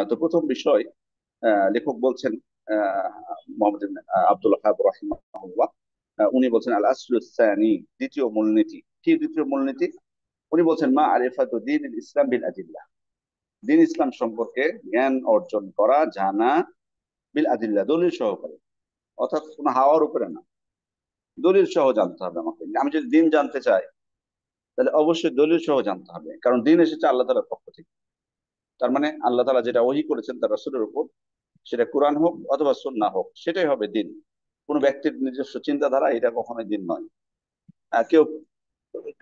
তো প্রথম বিষয়, লেখক বলছেন আহ, মোহাম্মদ ইবনে আব্দুল ওয়াহাব রাহিমাহুল্লাহ, উনি বলছেন আল আসলু সানি, দ্বিতীয় মূলনীতি। কি দ্বিতীয় মূলনীতি? উনি বলছেন মা আরিফাতু দ্বীন ইসলাম বিল আদিল্লাহ, দিন ইসলাম সম্পর্কে জ্ঞান অর্জন করা, জানা, বিল আদিল্লাহ, দলিল সহকারে। অর্থাৎ কোনো হাওয়ার উপরে না, দলিল সহ জানতে হবে আমাকে। আমি যদি দিন জানতে চাই, তাহলে অবশ্যই দলিল সহ জানতে হবে, কারণ দিন এসেছে আল্লাহ তাআলার পক্ষ থেকে। তার মানে আল্লাহ তাআলা যেটা ওহী করেছেন তার রাসূলের উপর, সেটা কোরআন হোক অথবা সুন্নাহ হোক, সেটাই হবে দিন। কোনো ব্যক্তির নিজস্ব চিন্তাধারা এটা কখনোই দিন নয়। কেউ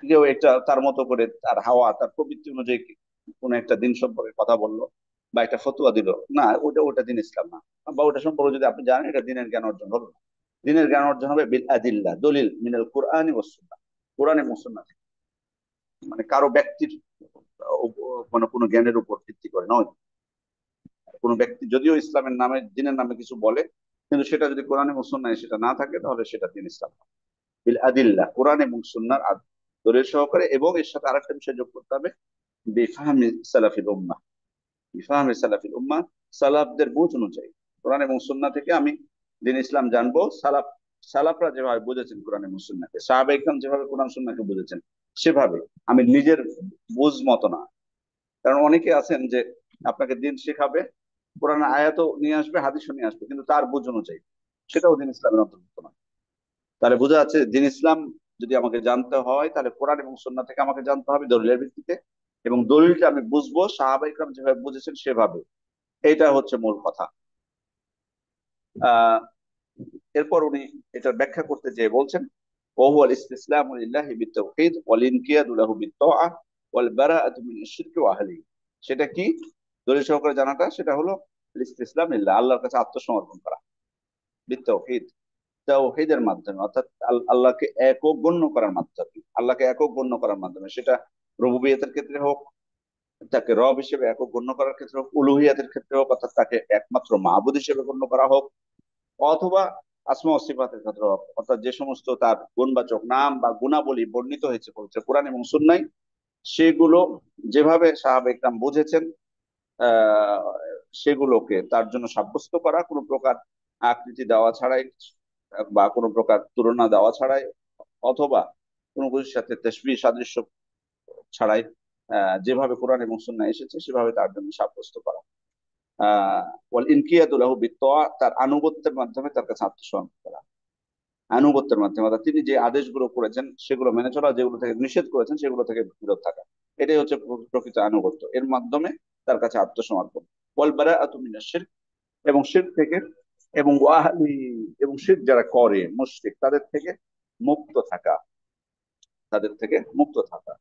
কেউ একটা তার মতো করে তার হাওয়া, তার প্রবৃত্তি অনুযায়ী কোন একটা দিন সম্পর্কে কথা বললো বা একটা ফতোয়া দিল, না, ওটা ওটা দিন ইসলাম না। বা ওটা সম্পর্কে যদি আপনি জানেন, এটা দিনের জ্ঞান অর্জন হলো না। দিনের জ্ঞান অর্জন হবে বিল আদিল্লাহ, দলিল মিনাল কোরআনি ওয়াস সুন্নাহ, কোরআন এবং সুন্নাহ থেকে। মানে কারো ব্যক্তির মানে কোনো জ্ঞানের উপর ভিত্তি করে নয়। কোনো ব্যক্তি যদিও ইসলামের নামে, দিনের নামে কিছু বলে, কিন্তু সেটা যদি কোরআন এবং সুন্নায় সেটা না থাকে, তাহলে সেটা দিন ইসলাম না। বিল আদিল্লাহ, কোরআন এবং সুন্নাহর দলিল সহকারে। এবং এর সাথে আরেকটা বিষয় যোগ করতে হবে, বিফাহমি সালাফিল উম্মাহ, বিফাহমি সালাফিল উম্মাহ, সালাফদের বুঝ অনুযায়ী। কোরআন এবং সুন্নাহ থেকে আমি দিন ইসলাম জানবো, সালাফরা যেভাবে বুঝেছেন কোরআন এবং সুন্নাহকে, সাহাবায়ে কেরাম যেভাবে কোরআন সুন্নাহকে বুঝেছেন, সেভাবে। আমি নিজের বুঝ মতো না। কারণ অনেকে আছেন যে আপনাকে দিন শেখাবে, কোরআন আয়াতও নিয়ে আসবে, হাদিসও নিয়ে আসবে, কিন্তু তার বুঝ অনুযায়ী। সেটাও দিন ইসলামের অন্তর্ভুক্ত না। তাহলে বোঝা যাচ্ছে দিন ইসলাম যদি আমাকে জানতে হয়, তাহলে কোরআন এবং সুন্নাহ থেকে আমাকে জানতে হবে দলিলের ভিত্তিতে। এবং দলিলটা আমি বুঝবো সাহাবায়ে কেরাম যেভাবে বুঝেছেন সেভাবে। এটা হচ্ছে মূল কথা। আহ এরপর উনি এটার ব্যাখ্যা করতে যেয়ে বলছেন, وهو الاستسلام لله بالتوحيد والانقياد له بالطاعة والبراءة من الشرك وأهله। সেটা কি? দলিল সহকারে জানাটা সেটা হলো ইস্তিসলাম লিল্লাহ, আল্লাহর কাছে আত্মসমর্পণ করা, বিত্তাওহীদ, তাওহীদের মাধ্যমে, অর্থাৎ আল্লাহকে একক গণ্য করার মাধ্যমে, আল্লাহকে একক গণ্য করার মাধ্যমে, সেটা রুবুবিয়তের ক্ষেত্রে হোক, তাকে রব হিসেবে একক গণ্য করার ক্ষেত্রে হোক, উলুহিয়াতের ক্ষেত্রে হোক, অর্থাৎ তাকে একমাত্র মাহবুদ হিসেবে গণ্য করা হোক, অথবা আসমা ও সিফাতের ক্ষেত্রে হোক, অর্থাৎ যে সমস্ত তার গুণবাচক নাম বা গুণাবলী বর্ণিত হয়েছে পবিত্র কোরআন এবং সুন্নাহয়, সেগুলো যেভাবে সাহাবায়ে কেরাম বুঝেছেন, আহ সেগুলোকে তার জন্য সাব্যস্ত করা, কোনো প্রকার আকৃতি দেওয়া ছাড়াই বা কোনো প্রকার তুলনা দেওয়া ছাড়াই, অথবা কোনো কিছুর সাথে তাশবীহ সাদৃশ্য ছাড়াই, যেভাবে কোরআন এবং সুন্নাহ এসেছে সেভাবে তার জন্য সাব্যস্ত করা। ওয়াল ইনকিয়াতু লাহু বিত্তআ, তার আনুগত্যের মাধ্যমে তার কাছে আত্মসমর্পণ করা। আনুগত্যের মাধ্যমে, অর্থাৎ তিনি যে আদেশগুলো করেছেন সেগুলো মেনে চলা, যেগুলো থেকে নিষেধ করেছেন সেগুলো থেকে বিরত থাকা। এটাই হচ্ছে প্রকৃত আনুগত্য। এর মাধ্যমে তার কাছে আত্মসমর্পণ। ওয়াল বারাআতু মিনাশ শিরক, এবং শিরক থেকে, এবং ওয়াহলি, এবং শিরক যারা করে মুশরিক, তাদের থেকে মুক্ত থাকা, তাদের থেকে মুক্ত থাকা।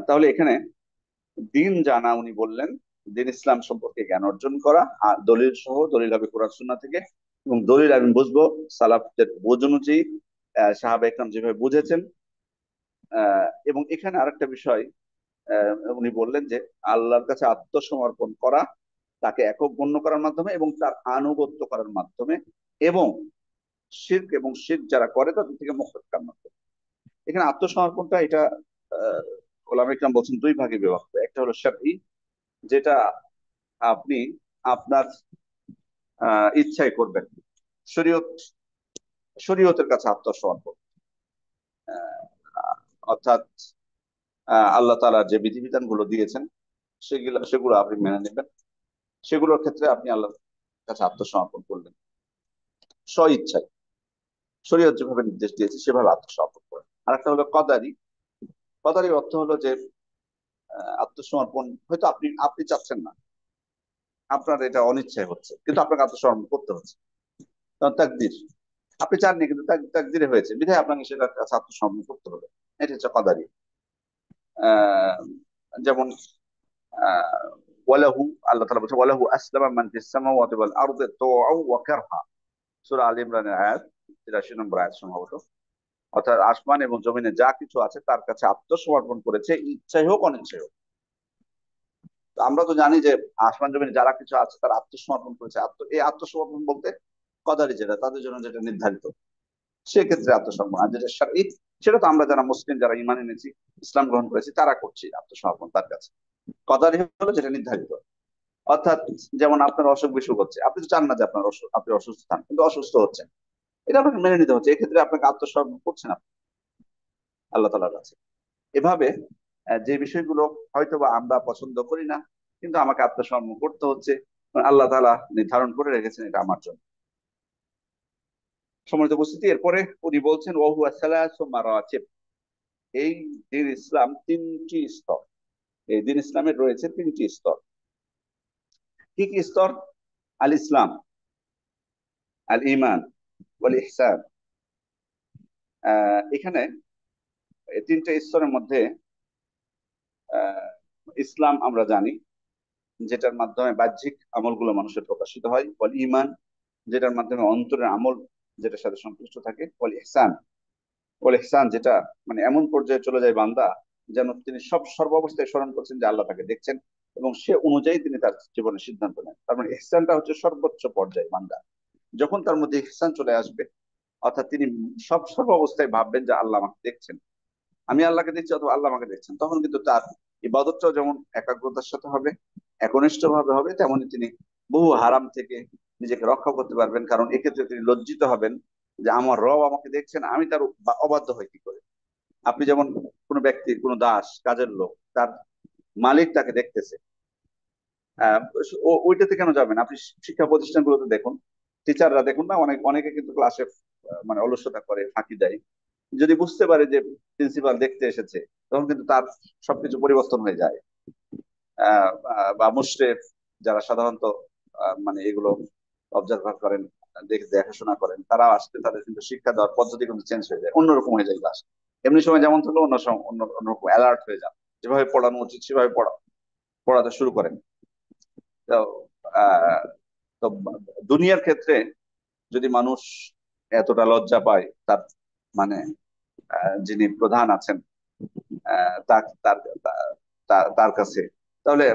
তাহলে এখানে দিন জানা, উনি বললেন দিন ইসলাম সম্পর্কে জ্ঞান অর্জন করা, আর দলিল সহ, দলিল হবে কোরআন সুন্নাহ থেকে। এবং দলিল আমি বুঝবো সালাফদের বোঝ অনুযায়ী, সাহাবা একরাম যেভাবে বুঝেছেন। এবং এখানে আরেকটা বিষয়, উনি বললেন যে আল্লাহর কাছে আত্মসমর্পণ করা, তাকে একক গণ্য করার মাধ্যমে এবং তার আনুগত্য করার মাধ্যমে, এবং শিরক এবং শিরক যারা করে তাদের থেকে মুক্ত থাকার মাধ্যমে। এখানে আত্মসমর্পণটা, এটা আহ ওলামা ইকরাম বলছেন দুই ভাগে বিভক্ত। একটা হলো শারঈ, যেটা আপনি আপনার ইচ্ছায় করবেন, শরীয়ত, শরীয়তের কাছে আত্মসমর্পণ। আহ, অর্থাৎ আল্লাহ তাআলা যে বিধিবিধান গুলো দিয়েছেন, সেগুলো সেগুলো আপনি মেনে নেবেন। সেগুলোর ক্ষেত্রে আপনি আল্লাহর কাছে আত্মসমর্পণ করলেন স্ব ইচ্ছায়, শরীয়ত যেভাবে নির্দেশ দিয়েছে সেভাবে আত্মসমর্পণ করেন। আর একটা হলো কদারি। কদারি অর্থ হলো যে আত্মসমর্পণ হয়তো আপনি আপনি চাচ্ছেন না, আপনার এটা অনিচ্ছায় হচ্ছে, কিন্তু আপনাকে আত্মসমর্পণ করতে হচ্ছে। কারণ তাকদির, আপনি চাননি কিন্তু তাকদিরে হয়েছে, বিধায় আপনাকে সেটা কাছে আত্মসমর্পণ করতে হবে। এটা হচ্ছে কদারি। আহ যেমন আহ ওয়ালাহু, আল্লাহ তাআলা বলছে ওয়ালাহু আসলামা মান ফিস সামাওয়াতি ওয়াল আরদি তাওআন ওয়া কারহা, সূরা আল ইমরানের আয়াত ৮৩ নম্বর আয়াত সম্ভবত। অর্থাৎ আসমান এবং জমিনে যা কিছু আছে তার কাছে আত্মসমর্পণ করেছে, ইচ্ছাই হোক অনিচ্ছাই হোক। তো আমরা তো জানি যে আসমান জমিনে যারা কিছু আছে তারা আত্মসমর্পণ করেছে। এই আত্মসমর্পণ বলতে কদারি, যেটা তাদের জন্য যেটা নির্ধারিত, সেক্ষেত্রে আত্মসমর্পণ। আর যেটা শারঈ, সেটা তো আমরা যারা মুসলিম, যারা ঈমান এনেছি, ইসলাম গ্রহণ করেছি, তারা করছি আত্মসমর্পণ তার কাছে। কদারি হলো যেটা নির্ধারিত। অর্থাৎ যেমন আপনার অসুখ বিসুখ হচ্ছে, আপনি তো চান না যে আপনি অসুস্থ থান, কিন্তু অসুস্থ হচ্ছেন, এটা আপনাকে মেনে নিতে হচ্ছে। এক্ষেত্রে আপনাকে আত্মসমর্পণ করছেন আপনি আল্লাহ তাআলার কাছে। এভাবে যে বিষয়গুলো হয়তো বা আমরা পছন্দ করি না, কিন্তু আমাকে আত্মসমর্পণ করতে হচ্ছে, কারণ আল্লাহ তাআলা নির্ধারণ করে রেখেছেন এটা আমার জন্য। সম্মানিত উপস্থিতি, এরপরে উনি বলছেন ওহুয়া সালাসু মারাতিব, এই দিন ইসলাম তিনটি স্তর। এই দিন ইসলামের রয়েছে তিনটি স্তর। কি কি স্তর? আল ইসলাম, আল ইমান, ওয়াল ইহসান। এখানে এই তিনটে স্তরের মধ্যে আহ, ইসলাম আমরা জানি, যেটার মাধ্যমে বাহ্যিক আমলগুলো মানুষের প্রকাশিত হয়। ওয়াল ইমান, যেটার মাধ্যমে অন্তরের আমল যেটার সাথে সংশ্লিষ্ট থাকে। ওয়াল ইহসান, ওয়াল ইহসান যেটা মানে এমন পর্যায়ে চলে যায় বান্দা যেন তিনি সর্বাবস্থায় স্মরণ করছেন যে আল্লাহ তাকে দেখছেন, এবং সে অনুযায়ী তিনি তার জীবনের সিদ্ধান্ত নেন। তার মানে ইহসানটা হচ্ছে সর্বোচ্চ পর্যায়ে বান্দা যখন তার মধ্যে ইহসান চলে আসবে, অর্থাৎ তিনি সর্ব অবস্থায় ভাববেন যে আল্লাহ আমাকে দেখছেন, আমি আল্লাহকে দেখছি অথবা আল্লাহ আমাকে দেখছেন, তখন কিন্তু তার ইবাদতটাও যেমন একাগ্রতার সাথে হবে, একনিষ্ঠ ভাবে হবে, তেমনি তিনি বহু হারাম থেকে নিজেকে রক্ষা করতে পারবেন। কারণ এক্ষেত্রে তিনি লজ্জিত হবেন যে আমার রব আমাকে দেখছেন, আমি তার অবাধ্য হই কি করে। আপনি যেমন কোনো ব্যক্তির, কোনো দাস, কাজের লোক, তার মালিক তাকে দেখতেছে, আহ ওইটাতে কেন যাবেন? আপনি শিক্ষা প্রতিষ্ঠানগুলোতে দেখুন, টিচাররা দেখুন না, অনেকে কিন্তু ক্লাসে মানে অলসতা করে, ফাঁকি দেয়। যদি বুঝতে পারে যে প্রিন্সিপাল দেখতে এসেছে, তখন কিন্তু তার সবকিছু পরিবর্তন হয়ে যায়। বা মুশরিফ, যারা সাধারণত মানে এগুলো অবজার্ভ করেন, দেখাশোনা করেন, তারা আসলে তাদের কিন্তু শিক্ষা দেওয়ার পদ্ধতি কিন্তু চেঞ্জ হয়ে যায়, অন্যরকম হয়ে যায় ক্লাস। এমনি সময় যেমন থাকলো, অন্য সময় অন্যরকম অ্যালার্ট হয়ে যান, যেভাবে পড়ানো উচিত সেভাবে পড়াতে শুরু করেন। তো আহ তো দুনিয়ার ক্ষেত্রে যদি মানুষ এতটা লজ্জা পায় তার মানে যিনি প্রধান আছেন তার তার তার কাছে, তাহলে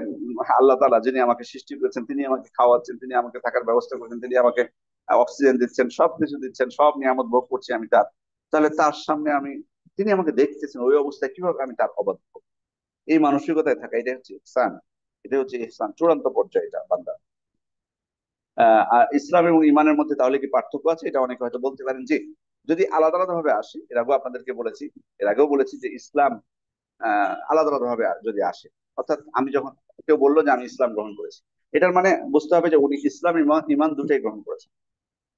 আল্লাহ তাআলা যিনি আমাকে সৃষ্টি করেছেন, তিনি আমাকে খাওয়াচ্ছেন, তিনি আমাকে থাকার ব্যবস্থা করেছেন, তিনি আমাকে অক্সিজেন দিচ্ছেন, সবকিছু দিচ্ছেন, সব নিয়ামত ভোগ করছি আমি তার, তাহলে তার সামনে আমি, তিনি আমাকে দেখতেছেন, ওই অবস্থায় কিভাবে আমি তার অবাধ্য হবো? এই মানসিকতায় থাকা, এটা হচ্ছে ইহসান। এটা হচ্ছে ইহসান চূড়ান্ত পর্যায়ে, এটা বান্দা। আর ইসলাম এবং ইমানের মধ্যে তাহলে কি পার্থক্য আছে? এটা অনেকে হয়তো বলতে পারেন যে যদি আলাদা আলাদা ভাবে আসে, এর আগেও বলেছি যে ইসলাম আলাদা আলাদা ভাবে যদি আসে, অর্থাৎ আমি যখন, কেউ বললো যে আমি ইসলাম গ্রহণ করেছি, এটার মানে বুঝতে হবে যে উনি ইসলাম ইমান ইমান দুটাই গ্রহণ করেছেন,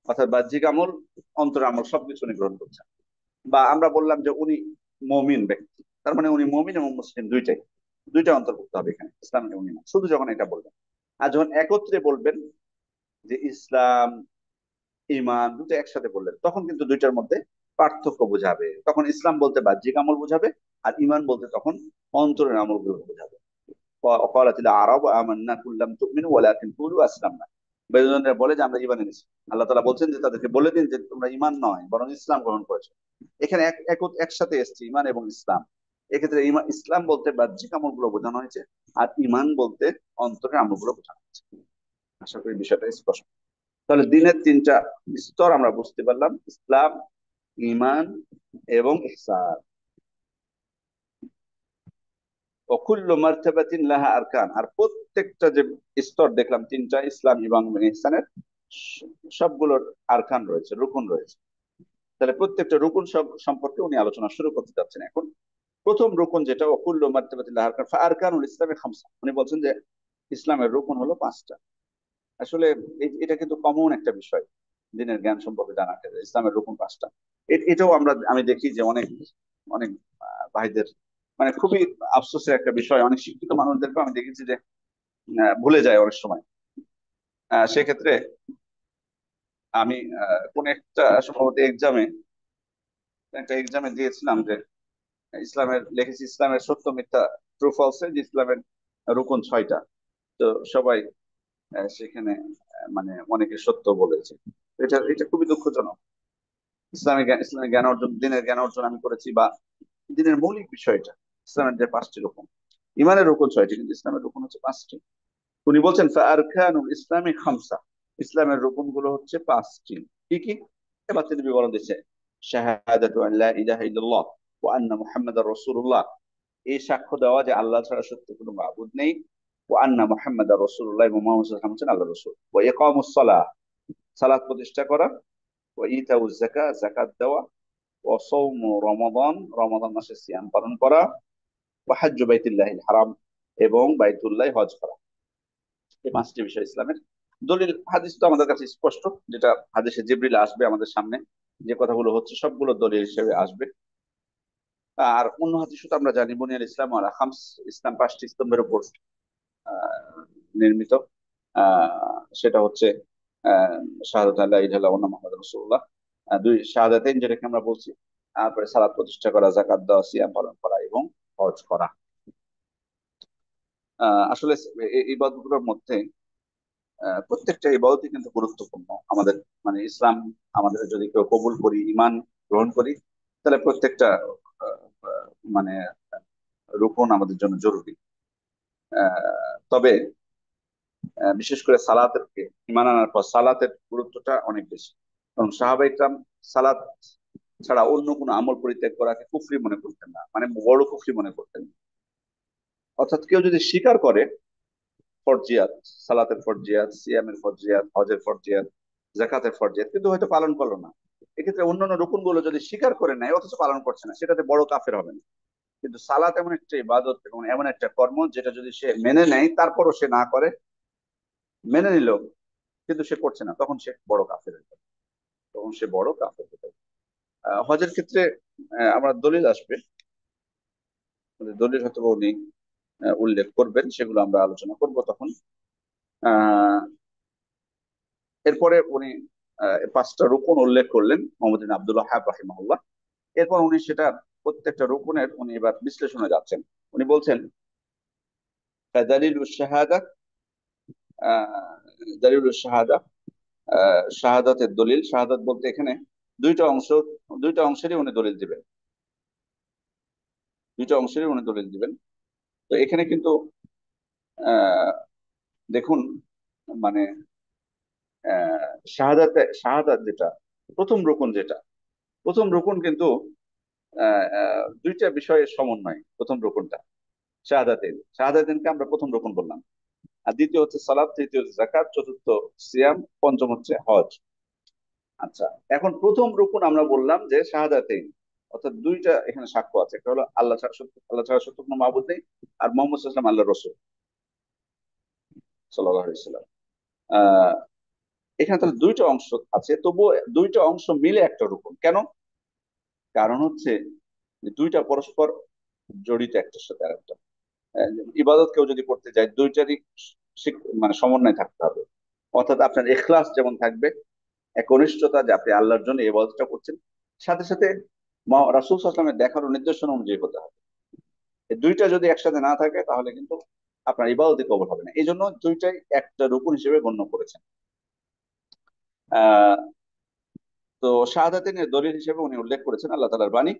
অর্থাৎ বাহ্যিক আমল, অন্তর আমল সবকিছু উনি গ্রহণ করছেন। বা আমরা বললাম যে উনি মমিন ব্যক্তি, তার মানে উনি মমিন এবং মুসলিম দুইটা অন্তর্ভুক্ত হবে এখানে, ইসলাম এবং ইমান, শুধু যখন এটা বলবেন। আর যখন একত্রে বলবেন যে ইসলাম ইমান দুটো একসাথে বললেন, তখন কিন্তু দুইটার মধ্যে পার্থক্য বোঝাবে। তখন ইসলাম বলতে বাহ্যিক আমল বোঝাবে, আর ইমান বলতে তখন অন্তরের আমলগুলো বোঝাবে। وقالت الاعراب آمنا قل لم تؤمنوا ولكن قولوا اسلمنا। বেদুইনরা বলে যে আমরা ঈমান এনেছি। আল্লাহ তাআলা বলছেন যে তাদেরকে বলে দিন যে তোমরা ঈমান নয়, বরং ইসলাম গ্রহণ করেছো। এখানে একসাথে এসেছে ঈমান এবং ইসলাম। এক্ষেত্রে ইসলাম বলতে বাহ্যিক আমলগুলো বোঝানো হয়েছে, আর ঈমান বলতে অন্তরের আমলগুলো বোঝানো হয়েছে। আশা করি বিষয়টা স্পষ্ট। তাহলে দিনের তিনটা স্তর আমরা বুঝতে পারলাম: ইসলাম, ঈমান এবং ইহসান। অকুল্লু মারতাবাতিন লাহা আরকান, আর প্রত্যেকটা যে স্তর দেখলাম তিনটা, ইসলাম, ঈমান এবং ইহসানের, সবগুলোর আরকান রয়েছে, রুকন রয়েছে। তাহলে প্রত্যেকটা রুকন সব সম্পর্কে উনি আলোচনা শুরু করতে যাচ্ছেন এখন। প্রথম রুকন যেটা, অকুল্লু মারতাবাতিন লাহা আরকান, আরকানুল ইসলামে খামসা। উনি বলছেন যে ইসলামের রুকন হলো পাঁচটা। আসলে এটা কিন্তু কমন একটা বিষয় দিনের জ্ঞান সম্পর্কে জানা, ইসলামের রুকন পাঁচটা। এটাও আমি দেখি যে অনেক অনেক ভাইদের মানে খুবই আফসোসের একটা বিষয়, অনেক শিক্ষিত মানুষদেরকে আমি দেখেছি যে ভুলে যায় অনেক সময়। সেক্ষেত্রে আমি কোন একটা সম্ভবত একটা এক্সামে দিয়েছিলাম যে লিখেছি ইসলামের সত্য মিথ্যা, ট্রু ফলসে, যে ইসলামের রুকন ছয়টা। তো সবাই সেখানে মানে অনেকে সত্য বলেছে। এটা খুবই দুঃখজনক। ইসলামিক জ্ঞান অর্জন, দিনের জ্ঞান অর্জন আমি করেছি, বা দিনের মৌলিক বিষয়টা, ইসলামের যে পাঁচটি রকম, ইমানের রকম ছয়টি, কিন্তু ইসলামের রকম হচ্ছে পাঁচটি। উনি বলছেন ফারকানুল ইসলামি খামসা, ইসলামের রকম গুলো হচ্ছে পাঁচটি। কি কি? এবার তিনি বিবরণ দিচ্ছে: শাহাদাতু আন লা ইলাহা ইল্লাল্লাহ ওয়া আন্না মুহাম্মাদার রাসূলুল্লাহ, এই সাক্ষ্য দেওয়া যে আল্লাহ ছাড়া সত্য কোনো মাবুদ নেই, ও আন্না মুহাম্মাদার রাসূলুল্লাহ, এবং মুহাম্মদ সাল্লাল্লাহু আলাইহি ওয়াসাল্লাম হচ্ছেন আল্লাহর রাসূল। ওয়া ইকামুস সালাহ, সালাত প্রতিষ্ঠা করা। ওয়া ইতাউজ যাকাত, যাকাত দেওয়া। ওয়া সাওমু রমাদান, রমাদান মাসে সিয়াম পালন করা। ওয়া হাজ্জু বাইতুল্লাহিল হারাম, এবং বাইতুল্লাহ হজ করা। এই পাঁচটি বিষয় ইসলামের দলিল। হাদিস তো আমাদের কাছে স্পষ্ট, যেটা হাদিসে জিবরিল আসবে আমাদের সামনে, যে কথাগুলো হচ্ছে সবগুলো দলিল হিসেবে আসবে। আর অন্য হাদিসও তো আমরা জানি, বুনিয়াল ইসলাম আলা খামস, ইসলাম পাঁচটি স্তম্ভের উপর আহ, নির্মিত। সেটা হচ্ছে আহ শাহাদাত আল্লাহ ইলাহা ইল্লাল্লাহ মুহাম্মাদুর রাসূলুল্লাহ, দুই শাহাদাতাইন যেটাকে আমরা বলছি। তারপরে সালাত প্রতিষ্ঠা করা, যাকাত দেওয়া, সিয়াম পালন করা, এবং হজ করা। আসলে এই ইবাদতগুলোর মধ্যে প্রত্যেকটা ইবাদতই কিন্তু গুরুত্বপূর্ণ আমাদের। মানে ইসলাম আমাদের যদি কেউ কবুল করি, ইমান গ্রহণ করি, তাহলে প্রত্যেকটা আহ, আহ, মানে রুকন আমাদের জন্য জরুরি। তবে বিশেষ করে সালাতের ইমান আনার পর সালাতের গুরুত্বটা অনেক বেশি। কারণ সাহাবা ইকরাম সালাত ছাড়া অন্য কোনো আমল পরিত্যাগ করাকে কুফরি মনে করতেন না, মানে বড় কুফরি মনে করতেন না। অর্থাৎ কেউ যদি স্বীকার করে ফরজিয়াত, সালাতের ফরজিয়াত, সিয়ামের ফরজিয়াত, হজের ফরজিয়াত, জাকাতের ফরজিয়াত, কিন্তু হয়তো পালন করলো না, এক্ষেত্রে অন্যান্য রুকুন গুলো যদি স্বীকার করে নেয় অথচ পালন করছে না, সেটাতে বড় কাফের হবে না। কিন্তু সালাত এমন একটা ইবাদত এবং এমন একটা কর্ম, যেটা যদি সে মেনে নেয় তারপরও সে না করে, মেনে নিল কিন্তু সে করছে না, তখন সে বড় কাফের হয়ে যাবে। তখন সে বড় কাফের হয়ে যাবে। হজের ক্ষেত্রে আমরা দলিল আসবে, দলিল হয়তো উনি উল্লেখ করবেন, সেগুলো আমরা আলোচনা করব তখন। আহ এরপরে উনি পাঁচটা রুকন উল্লেখ করলেন, মোহাম্মদ বিন আব্দুল ওয়াহ্হাব রাহিমাহুল্লাহ। এরপর উনি সেটা প্রত্যেকটা রুকনের উনি এবার বিশ্লেষণে যাচ্ছেন। উনি বলছেন দালিলুশ শাহাদা, আহ দালিলুশ শাহাদা, শাহাদাতের দলিল। শাহাদাত বলতে এখানে দুইটা অংশ, দুইটা অংশেরই উনি দলিল দিবেন, দুইটা অংশেরই উনি দলিল দিবেন। তো এখানে কিন্তু আহ দেখুন, মানে শাহাদাত যেটা প্রথম রুকন, যেটা প্রথম রুকন কিন্তু দুইটা বিষয়ের সমন্বয়। প্রথম রুকনটা শাহাদাতেন, শাহাদাতেনকে আমরা প্রথম রুকন বললাম। আর দ্বিতীয় হচ্ছে সালাত, তৃতীয় হচ্ছে যাকাত, চতুর্থ সিয়াম, পঞ্চম হচ্ছে হজ। আচ্ছা, এখন প্রথম রুকন আমরা বললাম যে শাহাদাতেন, অর্থাৎ দুইটা এখানে সাক্ষ্য আছে। একটা হলো আল্লাহ ছাড়া সত্য, আল্লাহ ছাড়া সত্য কোনো মাবুদ নেই, আর মোহাম্মদ সাল্লাল্লাহু আলাইহি ওয়াসাল্লাম আল্লাহর রাসূল সাল্লাল্লাহু আলাইহি ওয়াসাল্লাম। আহ এখানে তাহলে দুইটা অংশ আছে, তবুও দুইটা অংশ মিলে একটা রুকন। কেন? কারণ হচ্ছে যে দুইটা পরস্পর জড়িত একটার সাথে আরেকটা। ইবাদত কেউ যদি করতে যায়, দুইটারই মানে সমন্বয় থাকতে হবে। অর্থাৎ আপনার ইখলাস যেমন থাকবে, একনিষ্ঠতা, যে আপনি আল্লাহর জন্য ইবাদতটা করছেন, সাথে সাথে রাসূল সাল্লাল্লাহু আলাইহি ওয়াসাল্লামের দেখার নির্দেশনা অনুযায়ী হতে হবে। এই দুইটা যদি একসাথে না থাকে তাহলে কিন্তু আপনার ইবাদতই কবুল হবে না। এই জন্য দুইটাই একটা রুকুন হিসেবে গণ্য করেছেন। আহ তো শাহাদাতের দলিল হিসেবে উনি উল্লেখ করেছেন আল্লাহ তাআলার বাণী,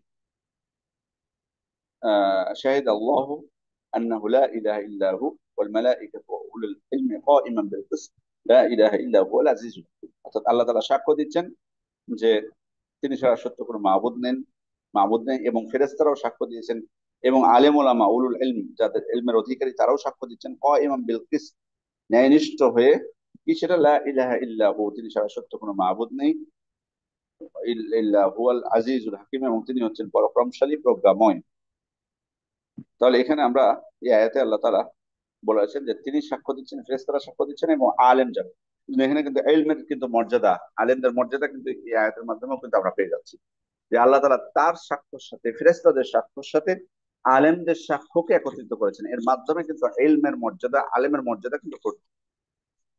শাহিদ আল্লাহ আন্নাহু লা ইলাহা ইল্লা হু ওয়াল মালাইকাতু ওয়া উলুল ইলমি কাইমান বিল কিসত লা ইলাহা ইল্লা হুয়াল আজিজুল হাকীম। অর্থাৎ আল্লাহ তাআলা সাক্ষ্য দিচ্ছেন যে তিনি ছাড়া সত্য কোনো মাবুদ নেই, এবং ফেরেশতারাও সাক্ষ্য দিয়েছেন, এবং আলেম ওলামা উলুল ইলম, যাদের ইলমের অধিকারী, তারাও সাক্ষ্য দিচ্ছেন কাইমান বিল কিসত, ন্যায়নিষ্ঠ হয়ে। কি সেটা? লা ইলাহা ইল্লা হু, তিনি ছাড়া সত্য কোনো মাবুদ নেই, ইল্লা হুয়াল আজিজুল হাকিম, এবং তিনি হচ্ছেন পরাক্রমশালী, প্রজ্ঞাময়। তাহলে এখানে আমরা এই আয়াতে আল্লাহ তাআলা বলেছেন যে তিনি সাক্ষ্য দিচ্ছেন, ফেরেশতারা সাক্ষ্য দিচ্ছেন, এবং আলেম যারা। কিন্তু এখানে কিন্তু ইলমের কিন্তু মর্যাদা, আলেমদের মর্যাদা কিন্তু এই আয়াতের মাধ্যমেও কিন্তু আমরা পেয়ে যাচ্ছি, যে আল্লাহ তাআলা তার সাক্ষ্যের সাথে, ফেরেশতাদের সাক্ষ্যের সাথে আলেমদের সাক্ষ্যকে একত্রিত করেছেন। এর মাধ্যমে কিন্তু ইলমের মর্যাদা, আলেমের মর্যাদা কিন্তু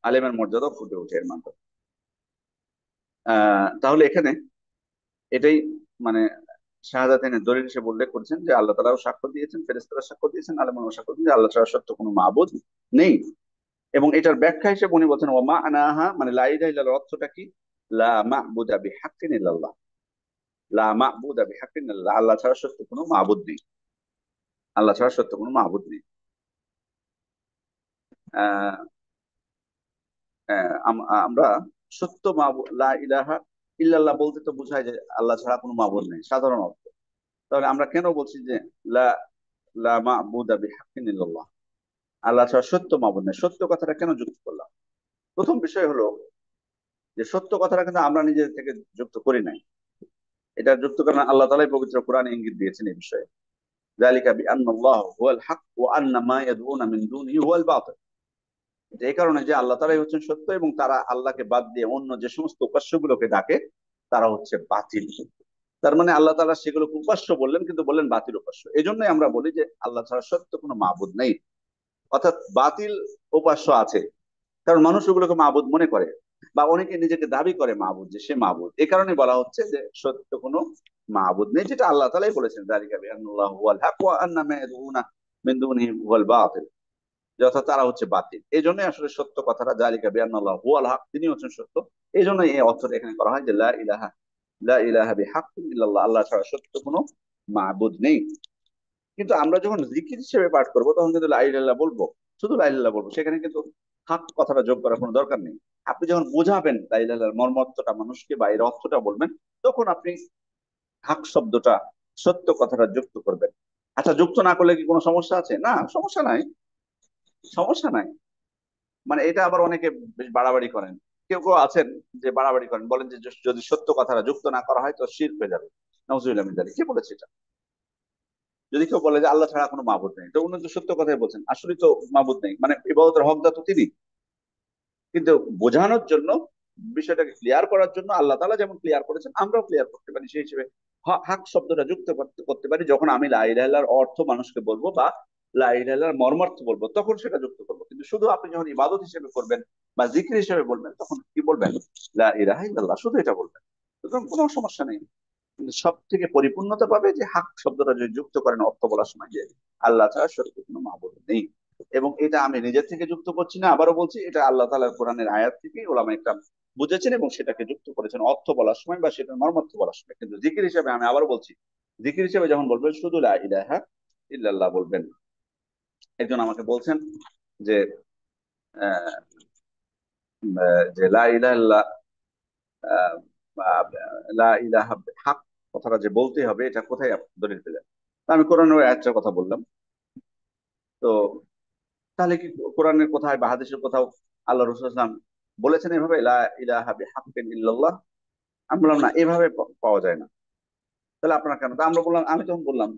আলেমের মর্যাদাও ফুটে ওঠে এর মাধ্যমে। তাহলে এখানে এটাই মানে শাহাদাতেনের দলিল হিসেবে উল্লেখ করেছেন যে আল্লাহ তাআলাও সাক্ষ্য দিয়েছেন, ফেরেশতারা সাক্ষ্য দিয়েছেন, আলেমরাও সাক্ষ্য দিয়েছেন যে আল্লাহ ছাড়া সত্য কোনো মাবুদ নেই। এবং এটার ব্যাখ্যা হিসেবে উনি বলছেন ওয়া মা আনাহা, মানে লা ইলাহা ইল্লাল্লাহর অর্থটা কি? লা মা'বুদা বিহাক্কিন ইল্লাল্লাহ, লা মা'বুদা বিহাক্কিন ইল্লাল্লাহ, আল্লাহ ছাড়া সত্য কোনো মাবুদ নেই, আল্লাহ ছাড়া সত্য কোনো মাবুদ নেই। আহ আমরা সত্য মাবুদ, লা ইলাহা ইল্লাল্লাহ বলতে তো বোঝায় যে আল্লাহ ছাড়া কোনো মাবুদ নেই, সাধারণ অর্থ। তাহলে আমরা কেন বলছি যে লা লা মা'বুদা বিহাক্কিন ইল্লাল্লাহ? আল্লাহ ছাড়া সত্য মাবুদ নেই। সত্য কথাটা কেন যুক্ত করলাম? প্রথম বিষয় হলো যে সত্য কথাটা কিন্তু আমরা নিজের থেকে যুক্ত করি নাই। এটা যুক্ত করেন আল্লাহ তাআলাই পবিত্র কোরআনে ইঙ্গিত দিয়েছেন এই বিষয়ে। যালিকা বিআন্নাল্লাহ হুয়াল হক ওয়া আন্না মা ইয়াদউনা মিন দুনিহি হুয়াল বাতিল। এটা এই কারণে যে আল্লাহ তাআলাই হচ্ছেন সত্য এবং তারা আল্লাহকে বাদ দিয়ে অন্য যে সমস্ত উপাস্যগুলোকে ডাকে তারা হচ্ছে বাতিল। তার মানে আল্লাহ তাআলা সেগুলোকে উপাস্য বললেন, কিন্তু বললেন বাতিল উপাস্য। এই জন্যই আমরা বলি যে আল্লাহ ছাড়া সত্য কোনো মাবুদ নেই, অর্থাৎ বাতিল উপাস্য আছে। কারণ মানুষ ওগুলোকে মাবুদ মনে করে, বা অনেকে নিজেকে দাবি করে মাবুদ, যে সে মাবুদ। এই কারণে বলা হচ্ছে যে সত্য কোনো মাবুদ নেই, যেটা আল্লাহ তাআলাই বলেছেন যালিকা বিআন্নাল্লাহু হুয়াল হক ওয়া আন্না মা ইয়াদউনা মিন দুনিহি হুয়াল বাতিল, যে অর্থাৎ তারা হচ্ছে বাতিল। এই জন্যই আসলে সত্য কথাটা জালিকা বিআন্নাল্লাহু হুয়াল হক, তিনি হচ্ছেন সত্য। এই জন্য এই অর্থটা এখানে করা হয় যে লা ইলাহা বিহাক্কিন ইল্লাল্লাহ, আল্লাহ ছাড়া সত্য কোনো মাবুদ নেই। কিন্তু আমরা যখন জিকির হিসেবে পাঠ করবো তখন কিন্তু লা ইলাহা ইল্লাল্লাহ বলবো, শুধু লা ইলাহা ইল্লাল্লাহ বলবো, সেখানে কিন্তু হাক কথাটা যোগ করার কোনো দরকার নেই। আপনি যখন বোঝাবেন লা ইলাহা ইল্লাল্লাহর মর্মর্থটা মানুষকে বা এর অর্থটা বলবেন, তখন আপনি হাক শব্দটা, সত্য কথাটা যুক্ত করবেন। আচ্ছা, যুক্ত না করলে কি কোনো সমস্যা আছে? না, সমস্যা নাই, সমস্যা নাই। মানে এটা আবার অনেকে বেশ বাড়াবাড়ি করেন। কেউ কেউ আছেন যে বাড়াবাড়ি করেন, বলেন যে যদি সত্য কথাটা যুক্ত না করা হয় তো শিরক হয়ে যাবে। নাউজুবিল্লাহ মিন যালিক। কে বলেছে এটা? যদি কেউ বলে যে আল্লাহ ছাড়া কোনো মাবুদ নেই, তো উনি তো সত্য কথাই বলছেন, আসলে তো মাবুদ নেই, মানে ইবাদতের হকদার তো তিনি। কিন্তু বোঝানোর জন্য, বিষয়টাকে ক্লিয়ার করার জন্য আল্লাহ তাআলা যেমন ক্লিয়ার করেছেন, আমরাও ক্লিয়ার করতে পারি। সেই হিসেবে হাক শব্দটা যুক্ত করতে পারি যখন আমি লা ইলাহা ইল্লাল্লাহর অর্থ মানুষকে বলবো, বা লা ইলাহা ইল্লাল্লাহর মর্মার্থ বলবো, তখন সেটা যুক্ত করবো। কিন্তু শুধু আপনি যখন ইবাদত হিসেবে করবেন বা জিকির হিসেবে বলবেন, তখন কি বলবেন? লা ইলাহা ইল্লাল্লাহ, শুধু এটা বলবেন। সুতরাং কোনো সমস্যা নেই। কিন্তু সব থেকে পরিপূর্ণতা পাবে যে হাক শব্দটা যদি যুক্ত করেন অর্থ বলার সময়, যে আল্লাহ ছাড়া সত্যি কোনো মাবুদ নেই। এবং এটা আমি নিজের থেকে যুক্ত করছি না, আবারও বলছি, এটা আল্লাহ তাআলার কোরআনের আয়াত থেকে ওলামা ইকরাম বুঝেছেন এবং সেটাকে যুক্ত করেছেন অর্থ বলার সময় বা সেটার মর্মার্থ বলার সময়। কিন্তু জিকির হিসেবে আমি আবারও বলছি, জিকির হিসেবে যখন বলবেন শুধু লা ইলাহা ইল্লাল্লাহ বলবেন। একজন আমাকে বলছেন যে আহ, যে লা ইলাহা ইল্লাল্লাহ, আহ, আহ, লা ইলাহা হাক কথাটা যে বলতে হবে, এটা কোথায় আপনি দলিল পেলেন? তা আমি কোরআনের ওই আয়াতটার কথা বললাম। তো তাহলে কি কোরআনের কোথায় বা হাদিসের কোথাও আল্লাহ রাসূল সাল্লাল্লাহু আলাইহি ওয়াসাল্লাম বলেছেন এভাবে লা ইলাহা বিহাক্কিন ইল্লাল্লাহ? আমি বললাম না, এভাবে পাওয়া যায় না। তাহলে আপনার কেন? তা আমরা বললাম, আমি তখন বললাম,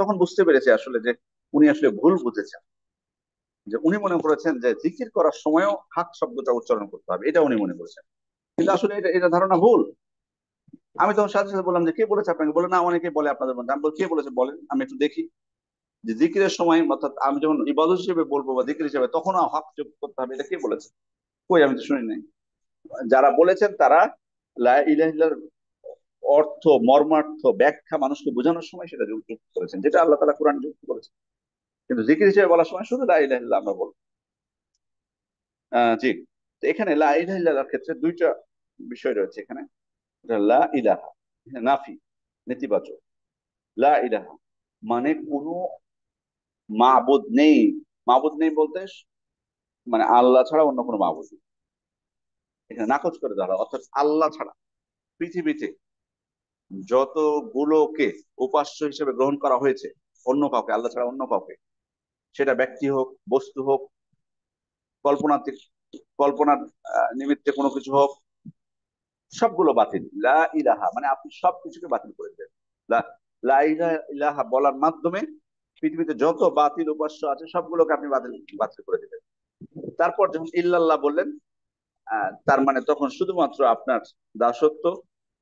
তখন বুঝতে পেরেছি আসলে যে উনি আসলে ভুল বুঝেছেন। যে উনি মনে করেছেন যে জিকির করার সময়ও হাক শব্দটা উচ্চারণ করতে হবে, এটা উনি মনে করেছেন। কিন্তু আসলে এটা এটা ধারণা ভুল। আমি তখন সাথে সাথে বললাম যে কে বলেছে আপনাকে? বলে না, অনেকে বলে আপনাদের মধ্যে। আমি বলি কে বলেছে বলেন, আমি একটু দেখি। যে জিকিরের সময়, অর্থাৎ আমি যখন ইবাদত হিসেবে বলবো বা জিকির হিসেবে, তখনও হক যোগ করতে হবে, এটা কে বলেছে? কই, আমি তো শুনি নাই। যারা বলেছেন তারা লা ইলাহা ইল্লাল্লাহর অর্থ, মর্মার্থ, ব্যাখ্যা মানুষকে বোঝানোর সময় সেটা যুক্ত করেছেন, যেটা আল্লাহ তাআলা কোরআন যুক্ত করেছেন। কিন্তু জিকির হিসেবে বলার সময় শুধু লা ইলাহা ইল্লাল্লাহ আমরা বলবো। জি। তো এখানে লা ইলাহা ইল্লাল্লাহর ক্ষেত্রে দুইটা বিষয় রয়েছে এখানে। এটা লা ইলাহা, এখানে নাফি, নেতিবাচক। লা ইলাহা মানে কোনো মাবুদ নেই। মাবুদ নেই বলতে মানে আল্লাহ ছাড়া অন্য কোনো মাবুদ নেই। এখানে নাকচ করে দেওয়া হয়। অর্থাৎ আল্লাহ ছাড়া পৃথিবীতে যতগুলোকে উপাস্য হিসেবে গ্রহণ করা হয়েছে, অন্য কাউকে, আল্লাহ ছাড়া অন্য কাউকে, সেটা ব্যক্তি হোক, বস্তু হোক, কল্পনাতে, কল্পনার নিমিত্তে কোনো কিছু হোক, সবগুলো বাতিল। লা ইলাহা মানে আপনি সবকিছুকে বাতিল করে দেন। লা লা ইলাহা ইলাহা বলার মাধ্যমে পৃথিবীতে যত বাতিল উপাস্য আছে সবগুলোকে আপনি বাতিল বাতিল করে দিবেন। তারপর যখন ইল্লাল্লাহ বললেন, তার মানে তখন শুধুমাত্র আপনার দাসত্ব,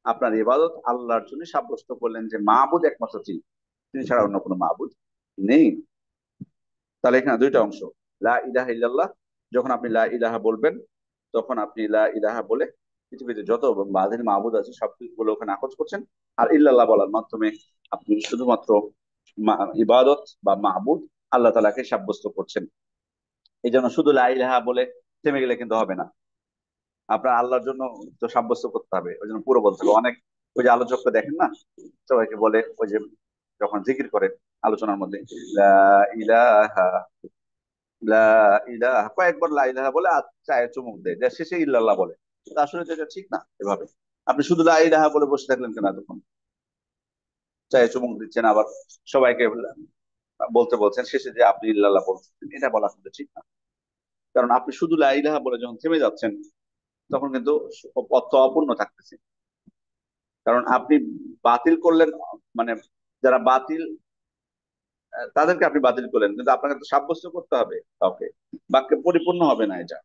আপনার ইবাদত আল্লাহর জন্য সাব্যস্ত করলেন, যে মাবুদ একমাত্র তিনি, তিনি ছাড়া অন্য কোনো মাবুদ নেই। তাহলে এখানে দুইটা অংশ। লা ইলাহা ইল্লাল্লাহ, যখন আপনি লা ইলাহা বলবেন, তখন আপনি লা ইলাহা বলে পৃথিবীতে যত বাতিল মাবুদ আছে সবগুলো ওখানে নাকচ করছেন। আর ইল্লাল্লাহ বলার মাধ্যমে আপনি শুধুমাত্র ইবাদত বা মাবুদ আল্লাহ তাআলাকে সাব্যস্ত করছেন। এই জন্য শুধু লা ইলাহা বলে থেমে গেলে কিন্তু হবে না, আপনার আল্লাহর জন্য তো সাব্যস্ত করতে হবে। ওই জন্য পুরো বলতে হবে। অনেক ওই যে আলোচককে দেখেন না, সবাইকে বলে ওই যে যখন জিকির করে আলোচনার মধ্যে লা ইলাহা, লা ইলাহা কয়েকবার লা ইলাহা বলে আর চায়ে চুমুক দেয়, যে শেষে ইল্লাল্লাহ বলে। তা আসলে তো এটা ঠিক না। এভাবে আপনি শুধু লা ইলাহা বলে বসে থাকলেন কেন? তখন চায়ে চুমুক দিচ্ছেন, আবার সবাইকে বলতে বলছেন শেষে যে আপনি ইল্লাল্লাহ বলছেন, এটা বলা কিন্তু ঠিক না। কারণ আপনি শুধু লা ইলাহা বলে যখন থেমে যাচ্ছেন, তখন কিন্তু অর্থ অপূর্ণ থাকতেছে। কারণ আপনি বাতিল করলেন, মানে যারা বাতিল, তাদেরকে আপনি বাতিল করলেন, কিন্তু আপনাকে তো সাব্যস্ত করতে হবে কাউকে, বাক্যে পরিপূর্ণ হবে না এটা।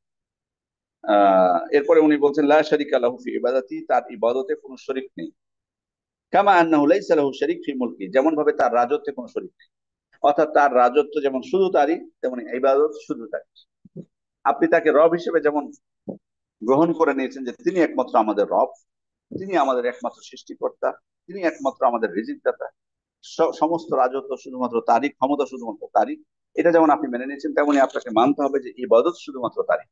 এরপরে উনি বলছেন লা শারিকা লাহু ফি ইবাদাতি, তার ইবাদতে কোনো শরীক নেই। কামা আন্নাহু লাইসা লাহু শারিক ফি মুলকি, যেমন ভাবে তার রাজত্বে কোনো শরীক নেই। অর্থাৎ তার রাজত্ব যেমন শুধু তারই, তেমনি ইবাদত শুধু তারই। আপনি তাকে রব হিসেবে যেমন গ্রহণ করে নিয়েছেন যে তিনি একমাত্র আমাদের রব, তিনি আমাদের একমাত্র সৃষ্টিকর্তা, তিনি একমাত্র আমাদের রিজিক দাতা, সমস্ত রাজত্ব শুধুমাত্র তারই, ক্ষমতা শুধুমাত্র তারই, এটা যেমন আপনি মেনে নিয়েছেন, তেমনি আপনাকে মানতে হবে যে ইবাদত শুধুমাত্র তারই।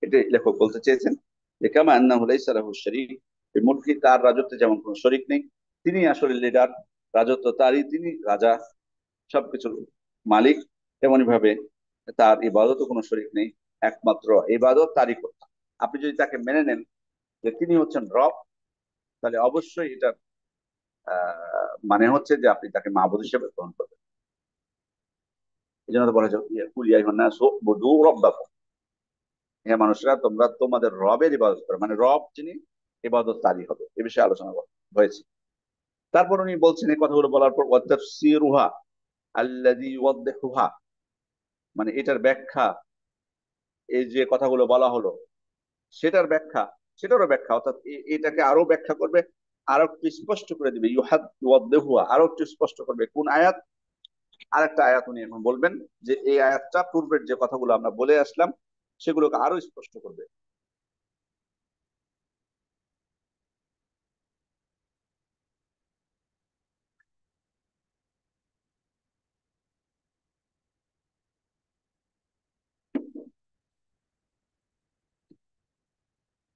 এটাই লেখক বলতে চেয়েছেন যে কামা আন্নাহু লাইসা লাহু শারীক, এই মুলকি, তার রাজত্বে যেমন কোনো শরীক নেই, তিনি আসলে লিডার, রাজত্ব তারই, তিনি রাজা, সবকিছুর মালিক, তেমনি ভাবে তার ইবাদতও কোনো শরীক নেই, একমাত্র ইবাদত তারই করতে হবে। আপনি যদি তাকে মেনে নেন যে তিনি হচ্ছেন রব, তাহলে অবশ্যই এটা মানে হচ্ছে যে আপনি তাকে মাবুদ হিসেবে গ্রহণ করবেন। এই জন্য তো বলা হয়েছে কুল ইয়া আইয়ুহান নাসু উবুদু রাব্বাকুম, হে মানুষরা তোমরা তোমাদের রবের ইবাদত করো, মানে রব যিনি, ইবাদত তারই হবে। এ বিষয়ে আলোচনা হয়েছে। তারপর উনি বলছেন এই কথাগুলো বলার পর ওয়াতাফসিরুহা আল্লাযী ইউওয়াদদিহুহা, মানে এটার ব্যাখ্যা, এই যে কথাগুলো বলা হলো সেটার ব্যাখ্যা, সেটারও ব্যাখ্যা, অর্থাৎ এটাকে আরো ব্যাখ্যা করবে, আরো একটু স্পষ্ট করে দিবে। ইউওয়াদদিহুহা, আরো একটু স্পষ্ট করবে। কোন আয়াত? আরেকটা আয়াত উনি এখন বলবেন, যে এই আয়াতটা পূর্বের যে কথাগুলো আমরা বলে আসলাম সেগুলোকে আরো স্পষ্ট করবে।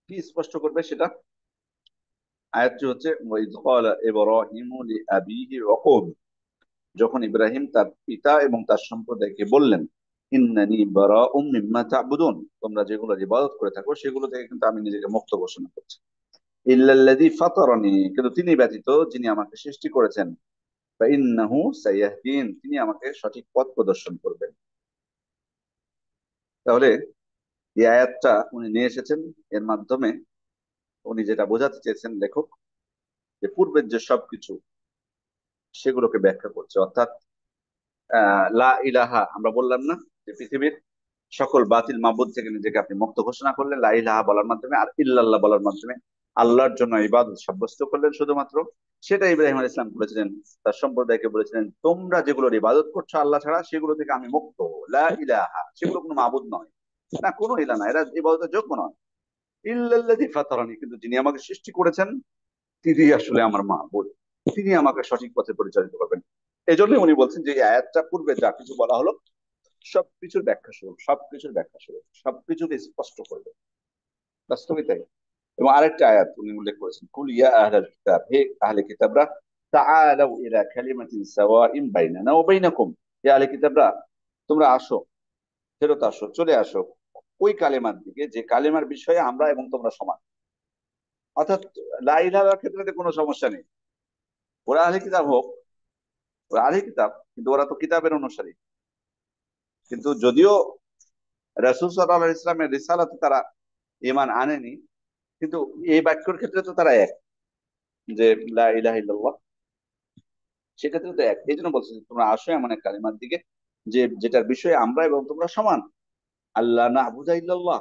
কি স্পষ্ট করবে সেটা? আয়াতটি হচ্ছে ওয়াইদ ক্বালা ইব্রাহিমু লিআবিহি ওয়া কওমি, যখন ইব্রাহিম তার পিতা এবং তার সম্প্রদায়কে বললেন, ইন্নানি বারাউম মিম্মা তা'বুদুন, তোমরা যেগুলো ইবাদত করে থাকো সেগুলো থেকে কিন্তু আমি নিজেকে মুক্ত ঘোষণা করছি। ইল্লাল্লাযী ফাতারানি, কিন্তু তিনি ব্যতীত যিনি আমাকে সৃষ্টি করেছেন, ফাইন্নাহু সায়াহদিন, তিনি আমাকে সঠিক পথ প্রদর্শন করবেন। তাহলে এই আয়াতটা উনি নিয়ে এসেছেন, এর মাধ্যমে উনি যেটা বোঝাতে চেয়েছেন লেখক, যে পূর্বের যে সবকিছু সেগুলোকে ব্যাখ্যা করছে। অর্থাৎ লা ইলাহা, আমরা বললাম না যে পৃথিবীর সকল বাতিল মাবুদ থেকে নিজেকে আপনি মুক্ত ঘোষণা করলেন লা ইলাহা বলার মাধ্যমে, আর ইল্লাল্লাহ বলার মাধ্যমে আল্লাহর জন্য ইবাদত সাব্যস্ত করলেন শুধুমাত্র। সেটা ইব্রাহিম আলাইহিস সালাম বলেছিলেন, তার সম্প্রদায়কে বলেছিলেন, তোমরা যেগুলোর ইবাদত করছো আল্লাহ ছাড়া, সেগুলো থেকে আমি মুক্ত। লা ইলাহা, সেগুলো কোনো মাবুদ নয়, না কোনো ইলাহ না, এরা ইবাদতের যোগ্য নয়। ইল্লাল্লাযী ফাতারানি, কিন্তু যিনি আমাকে সৃষ্টি করেছেন তিনি আসলে আমার মাবুদ, তিনি আমাকে সঠিক পথে পরিচালিত করবেন। এই জন্য উনি বলছেন যে এই আয়াতটা পূর্বে যা কিছু বলা হলো সবকিছুর ব্যাখ্যা স্বরূপ, সবকিছুর ব্যাখ্যা স্বরূপ, সবকিছুকে স্পষ্ট করবে। বাস্তবিক তাই। এবং আরেকটা আয়াত উনি উল্লেখ করেছেন, কুল ইয়া আহলাল কিতাব, হে আহলে কিতাবরা, তাআলাউ ইলা কালিমাতিন সাওয়াইন বাইনানা ওয়া বাইনাকুম, হে আহলে কিতাবরা তোমরা আসো, ফেরত আসো, চলে আসো ওই কালেমার দিকে যে কালেমার বিষয়ে আমরা এবং তোমরা সমান। অর্থাৎ লা ইলাহার ক্ষেত্রে কোনো সমস্যা নেই। ওরা আহলে কিতাব হোক, ওরা আহলে কিতাব, কিন্তু ওরা তো কিতাবের অনুসারী। কিন্তু যদিও রাসূল সাল্লাল্লাহু আলাইহি ইসলামের রিসালাতে তারা ঈমান আনেনি, কিন্তু এই বাক্যের ক্ষেত্রে তো তারা এক, যে লা ইলাহা ইল্লাল্লাহ, সেক্ষেত্রে তো এক। এই জন্য বলছি যে তোমরা আসো এমন এক কালিমার দিকে যে যেটার বিষয়ে আমরা এবং তোমরা সমান। আল্লাহ না আবুদা ইল্লাল্লাহ,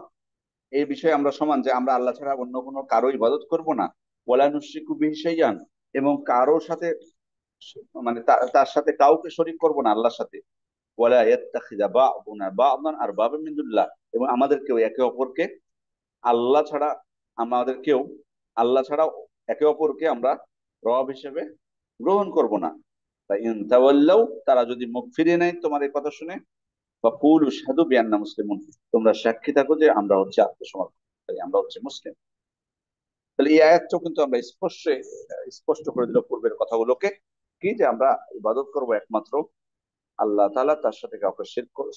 এই বিষয়ে আমরা সমান, যে আমরা আল্লাহ ছাড়া অন্য কোনো কারো ইবাদত করব না। ওয়ালা নুশরিকু বিহি শাইআন, এবং কারোর সাথে, মানে তার সাথে কাউকে শরীক করব না আল্লাহর সাথে। ওয়ালা ইয়াত্তাখিযা বা'দুনা বা'দান আরবাবাম মিন দুনিল্লাহ, এবং আমাদের কেউ একে অপরকে আল্লাহ ছাড়া, আমাদের কেউ আল্লাহ ছাড়া একে অপরকে আমরা রব হিসেবে গ্রহণ করব না। তাই ইন তাওয়াল্লাউ, তারা যদি মুখ ফিরিয়ে নেয় তোমার এই কথা শুনে, ফাকুলু আশহাদু বিআন্না মুসলিমুন, তোমরা সাক্ষী থাকো যে আমরা হচ্ছে আত্মসমর্পণকারী, আমরা হচ্ছে মুসলিম। তাহলে এই আয়াতটাও কিন্তু আমরা স্পষ্ট স্পষ্ট করে দিল পূর্বের কথাগুলোকে, কি যে আমরা ইবাদত করব একমাত্র আল্লাহ তাআলা, তার সাথে কাউকে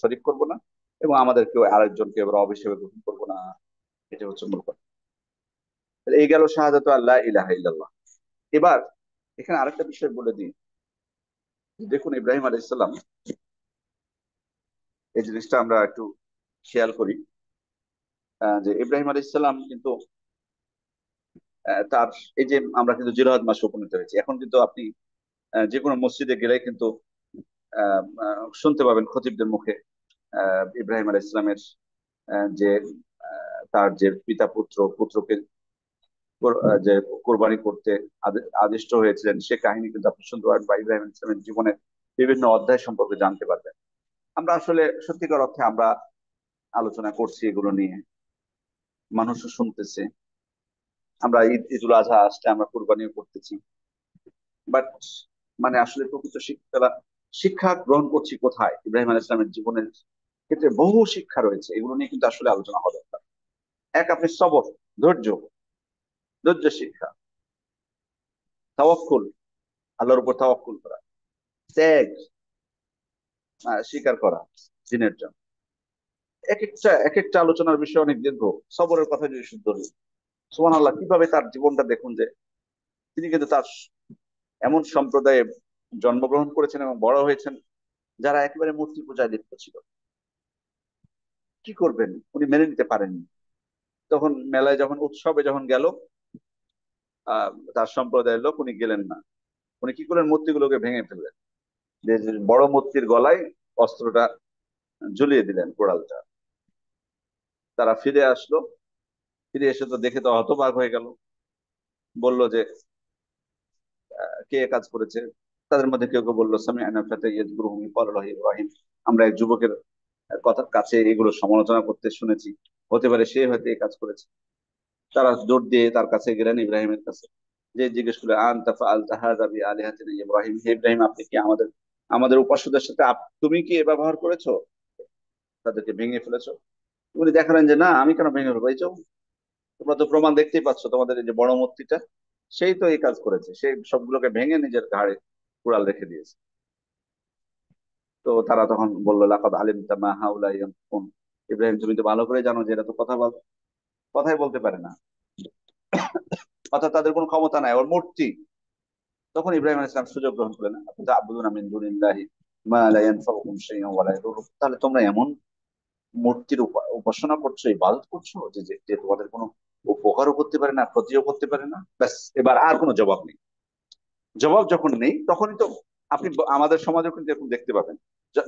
শরীক করব না, এবং আমাদের কেউ আরেকজনকে রব হিসেবে গ্রহণ করব না। এটা হচ্ছে মূল কথা। তাহলে এই গেল শাহাদাতু আল্লাহ ইলাহা ইল্লাল্লাহ। এবার এখানে আরেকটা বিষয় বলে দিই, দেখুন ইব্রাহিম আলাইহিসসালাম, এই জিনিসটা আমরা একটু খেয়াল করি, যে ইব্রাহিম আলাইহিসসালাম কিন্তু তার এই যে আমরা কিন্তু জিরোহাজ মাসে উপনীত হয়েছি, এখন কিন্তু আপনি যে কোনো মসজিদে গেলে কিন্তু শুনতে পাবেন খতিবদের মুখে ইব্রাহিম আলাইহিসসালামের যে তার যে পিতা পুত্রকে যে কোরবানি করতে আদিষ্ট হয়েছিলেন, সে কাহিনী কিন্তু আপনি শুনতে পারবেন, বা ইব্রাহিম ইসলামের জীবনের বিভিন্ন অধ্যায় সম্পর্কে জানতে পারবেন। আমরা আসলে সত্যিকার অর্থে আমরা আলোচনা করছি এগুলো নিয়ে, মানুষও শুনতেছে, আমরা ঈদুল আজহা আসলে আমরা কোরবানিও করতেছি, বাট মানে আসলে প্রকৃত শিক্ষা শিক্ষা গ্রহণ করছি কোথায়? ইব্রাহিম আলাইহিস সালামের জীবনের ক্ষেত্রে বহু শিক্ষা রয়েছে, এগুলো নিয়ে কিন্তু আসলে আলোচনা হওয়া দরকার। এক, আপনি সবর, ধৈর্য, ধৈর্য শিক্ষা, তাওয়াক্কুল, আল্লাহর উপর তাওয়াক্কুল করা, ত্যাগ, স্বীকার করা দিনের জন্য। এক একটা আলোচনার বিষয় অনেক দীর্ঘ। সবরের কথা যদি শুদ্ধ ধরি, সুবহানাল্লাহ, কিভাবে তার জীবনটা দেখুন, যে তিনি কিন্তু তার এমন সম্প্রদায়ে জন্মগ্রহণ করেছেন এবং বড় হয়েছেন যারা একেবারে মূর্তি পূজায় লিপ্ত ছিল। কি করবেন, উনি মেনে নিতে পারেননি। তখন মেলায় যখন উৎসবে যখন গেল, তার সম্প্রদায়ের লোক, উনি গেলেন না। উনি কি করলেন, মূর্তিগুলোকে ভেঙে ফেললেন, যে বড় মূর্তির গলায় অস্ত্রটা ঝুলিয়ে দিলেন, কোড়ালটা। তারা ফিরে আসলো, ফিরে এসে তো দেখে তো হতবাক হয়ে গেল, বলল যে কে এ কাজ করেছে? তাদের মধ্যে কেউ কেউ বললো সামি'না ফাতা ইয়াযকুরুহুম ইউকালু লাহু ইব্রাহিম, আমরা এক যুবকের কথার কাছে এগুলো সমালোচনা করতে শুনেছি, হতে পারে সে হয়তো এই কাজ করেছে। তারা জোর দিয়ে তার কাছে গেলেন, ইব্রাহিমের কাছে, যে জিজ্ঞেস করলে, আনতা ফাআলতা হাযা বিআলিহাতিনা ইয়া ইব্রাহিম, হে ইব্রাহিম, আপনি কি আমাদের আমাদের উপাস্যদের সাথে তুমি কি এ ব্যবহার করেছো? তাদেরকে ভেঙে ফেলেছো? উনি দেখালেন যে না, আমি কেন ভেঙে ফেলবো, এই যে তোমরা তো প্রমাণ দেখতেই পাচ্ছ, তোমাদের এই যে বড় মূর্তিটা, সেই তো এই কাজ করেছে, সেই সবগুলোকে ভেঙে নিজের ঘাড়ে কুড়াল রেখে দিয়েছে। তো তারা তখন বললো, লাকাদ আলিমতা মা হাউলা ইয়ানফুন, ইব্রাহিম, তুমি তো ভালো করে জানো যে এরা তো কথাই বলতে পারে না, অর্থাৎ তাদের কোনো ক্ষমতা নাই, ওর মূর্তি। তখন ইব্রাহিম আলাইহিস সালাম সুযোগ গ্রহণ করলেন, তা'বুদুনা মিন দুনিল্লাহি মা লা ইয়ানফাউকুম শাইআন ওয়া লা ইয়াদুররুকুম, তাহলে তোমরা এমন মূর্তির উপাসনা করছো, ইবাদত করছো, যে যে যে তোমাদের কোনো উপকারও করতে পারে না, ক্ষতিও করতে পারে না। ব্যাস, এবার আর কোনো জবাব নেই। জবাব যখন নেই, তখনই তো আপনি আমাদের সমাজেও কিন্তু এরকম দেখতে পাবেন,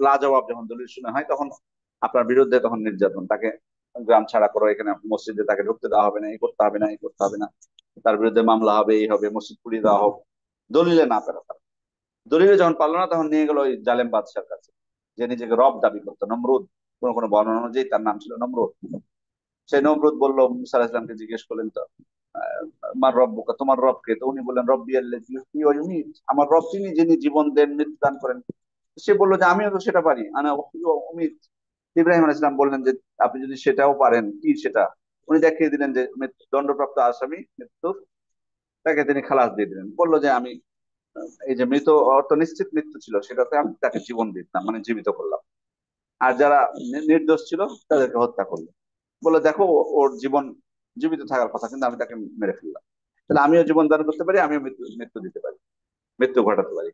লাজবাব যখন দলিল শুনে হয়, তখন আপনার বিরুদ্ধে তখন নির্যাতন, তাকে গ্রাম ছাড়া করো, এখানে মসজিদে তাকে ঢুকতে দেওয়া হবে না, এই করতে হবে না, এই করতে হবে না, তার বিরুদ্ধে মামলা হবে, এই হবে, মসজিদ পুড়িয়ে দেওয়া হোক, দলিলে না পেরা তারা। দলিলে যখন পারলো না, তখন নিয়ে গেল ওই জালেম বাদশার কাছে, যে নিজেকে রব দাবি করতো, নমরুদ। কোন কোন বর্ণনা অনুযায়ী তার নাম ছিল নমরুদ। সেই নমরুদ বলল, মুসা আলাইহিস সালামকে জিজ্ঞেস করলেন, তো মার রব্বুকা, তোমার রব কে? তো উনি বললেন, রব্বি আল্লাযী ইহয়ী ওয়া ইউমীত, আমার রব তিনি যিনি জীবন দেন, মৃত্যু দান করেন। সে বললো যে আমিও তো সেটা পারি, আনা উহয়ী ওয়া উমীত। ইব্রাহিম আলাইহিস সালাম বললেন যে আপনি যদি সেটাও পারেন, কি সেটা? উনি দেখিয়ে দিলেন যে দণ্ডপ্রাপ্ত আসামি মৃত্যুর, তাকে তিনি খালাস দিয়ে দিলেন, বললো যে আমি এই যে মৃত, অর্থ নিশ্চিত মৃত্যু ছিল, সেটাতে আমি তাকে জীবন দিতাম, মানে জীবিত করলাম। আর যারা নির্দোষ ছিল তাদেরকে হত্যা করলো, বলে দেখো ওর জীবন জীবিত থাকার কথা, কিন্তু আমি তাকে মেরে ফেললাম। তাহলে আমিও জীবন দান করতে পারি, আমিও মৃত্যু মৃত্যু দিতে পারি, মৃত্যু ঘটাতে পারি।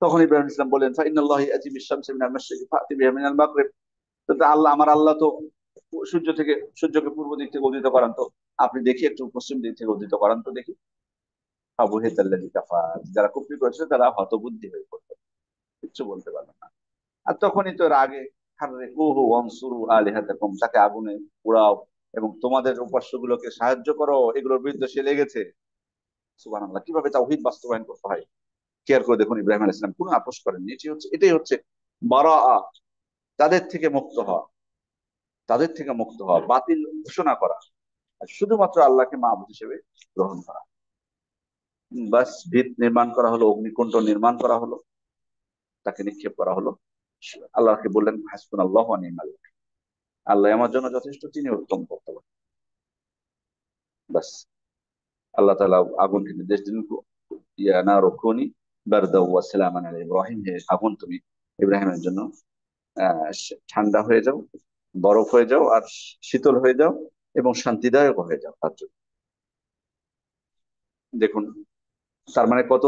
তখন ইব্রাহিম ইসলাম বললেন, ফাইনাল্লাহি ইয়াতি বিশ-শামসি মিনাল মাশরিকি ফাতি বিহা মিনাল মাগরিব, তো আল্লাহ, আমার আল্লাহ তো সূর্যকে পূর্ব দিক থেকে উদিত করান, তো আপনি দেখি একটু পশ্চিম দিক থেকে উদিত করান তো দেখি। আবু হেতাল্লাযী কাফার, যারা কুফরি করেছে তারা হতবুদ্ধি হয়ে পড়লো, কিচ্ছু বলতে পারলো না। আর তখনই তো রাগে, হাররিকুহু ওয়ানসুরু আলিহাতাকুম, তাকে আগুনে পোড়াও এবং তোমাদের উপাস্যগুলোকে সাহায্য করো, এগুলোর বিরুদ্ধে সে লেগেছে। সুবহানাল্লাহ, কিভাবে তাওহীদ বাস্তবায়ন করতে হয় কেয়ার করে দেখুন, ইব্রাহিম আলাইহিস সালাম কোনো আপোষ করেননি। এটাই হচ্ছে বারাআ, তাদের থেকে মুক্ত হওয়া, তাদের থেকে মুক্ত হওয়া, বাতিল ঘোষণা করা, আর শুধুমাত্র আল্লাহকে মাবুদ হিসেবে গ্রহণ করা। বাস, ভিত নির্মাণ করা হলো, অগ্নিকুণ্ড নির্মাণ করা হলো, তাকে নিক্ষেপ করা হলো। আল্লাহকে বললেন, হাসবুনাল্লাহু ওয়া নি'মাল ওয়াকিল, আল্লাহ আমার জন্য যথেষ্ট, তিনি উত্তম কর্তব্য। বাস, আল্লাহ তাআলা আগুনকে নির্দেশ দিলেন, ইয়া নারু কুনি বারদাও ওয়া সালামান আলা ইব্রাহিম, হে আগুন তুমি ইব্রাহিমের জন্য ঠান্ডা হয়ে যাও, বরফ হয়ে যাও, আর শীতল হয়ে যাও, এবং শান্তিদায়ক হয়ে যাও তার জন্য। দেখুন, তার মানে কত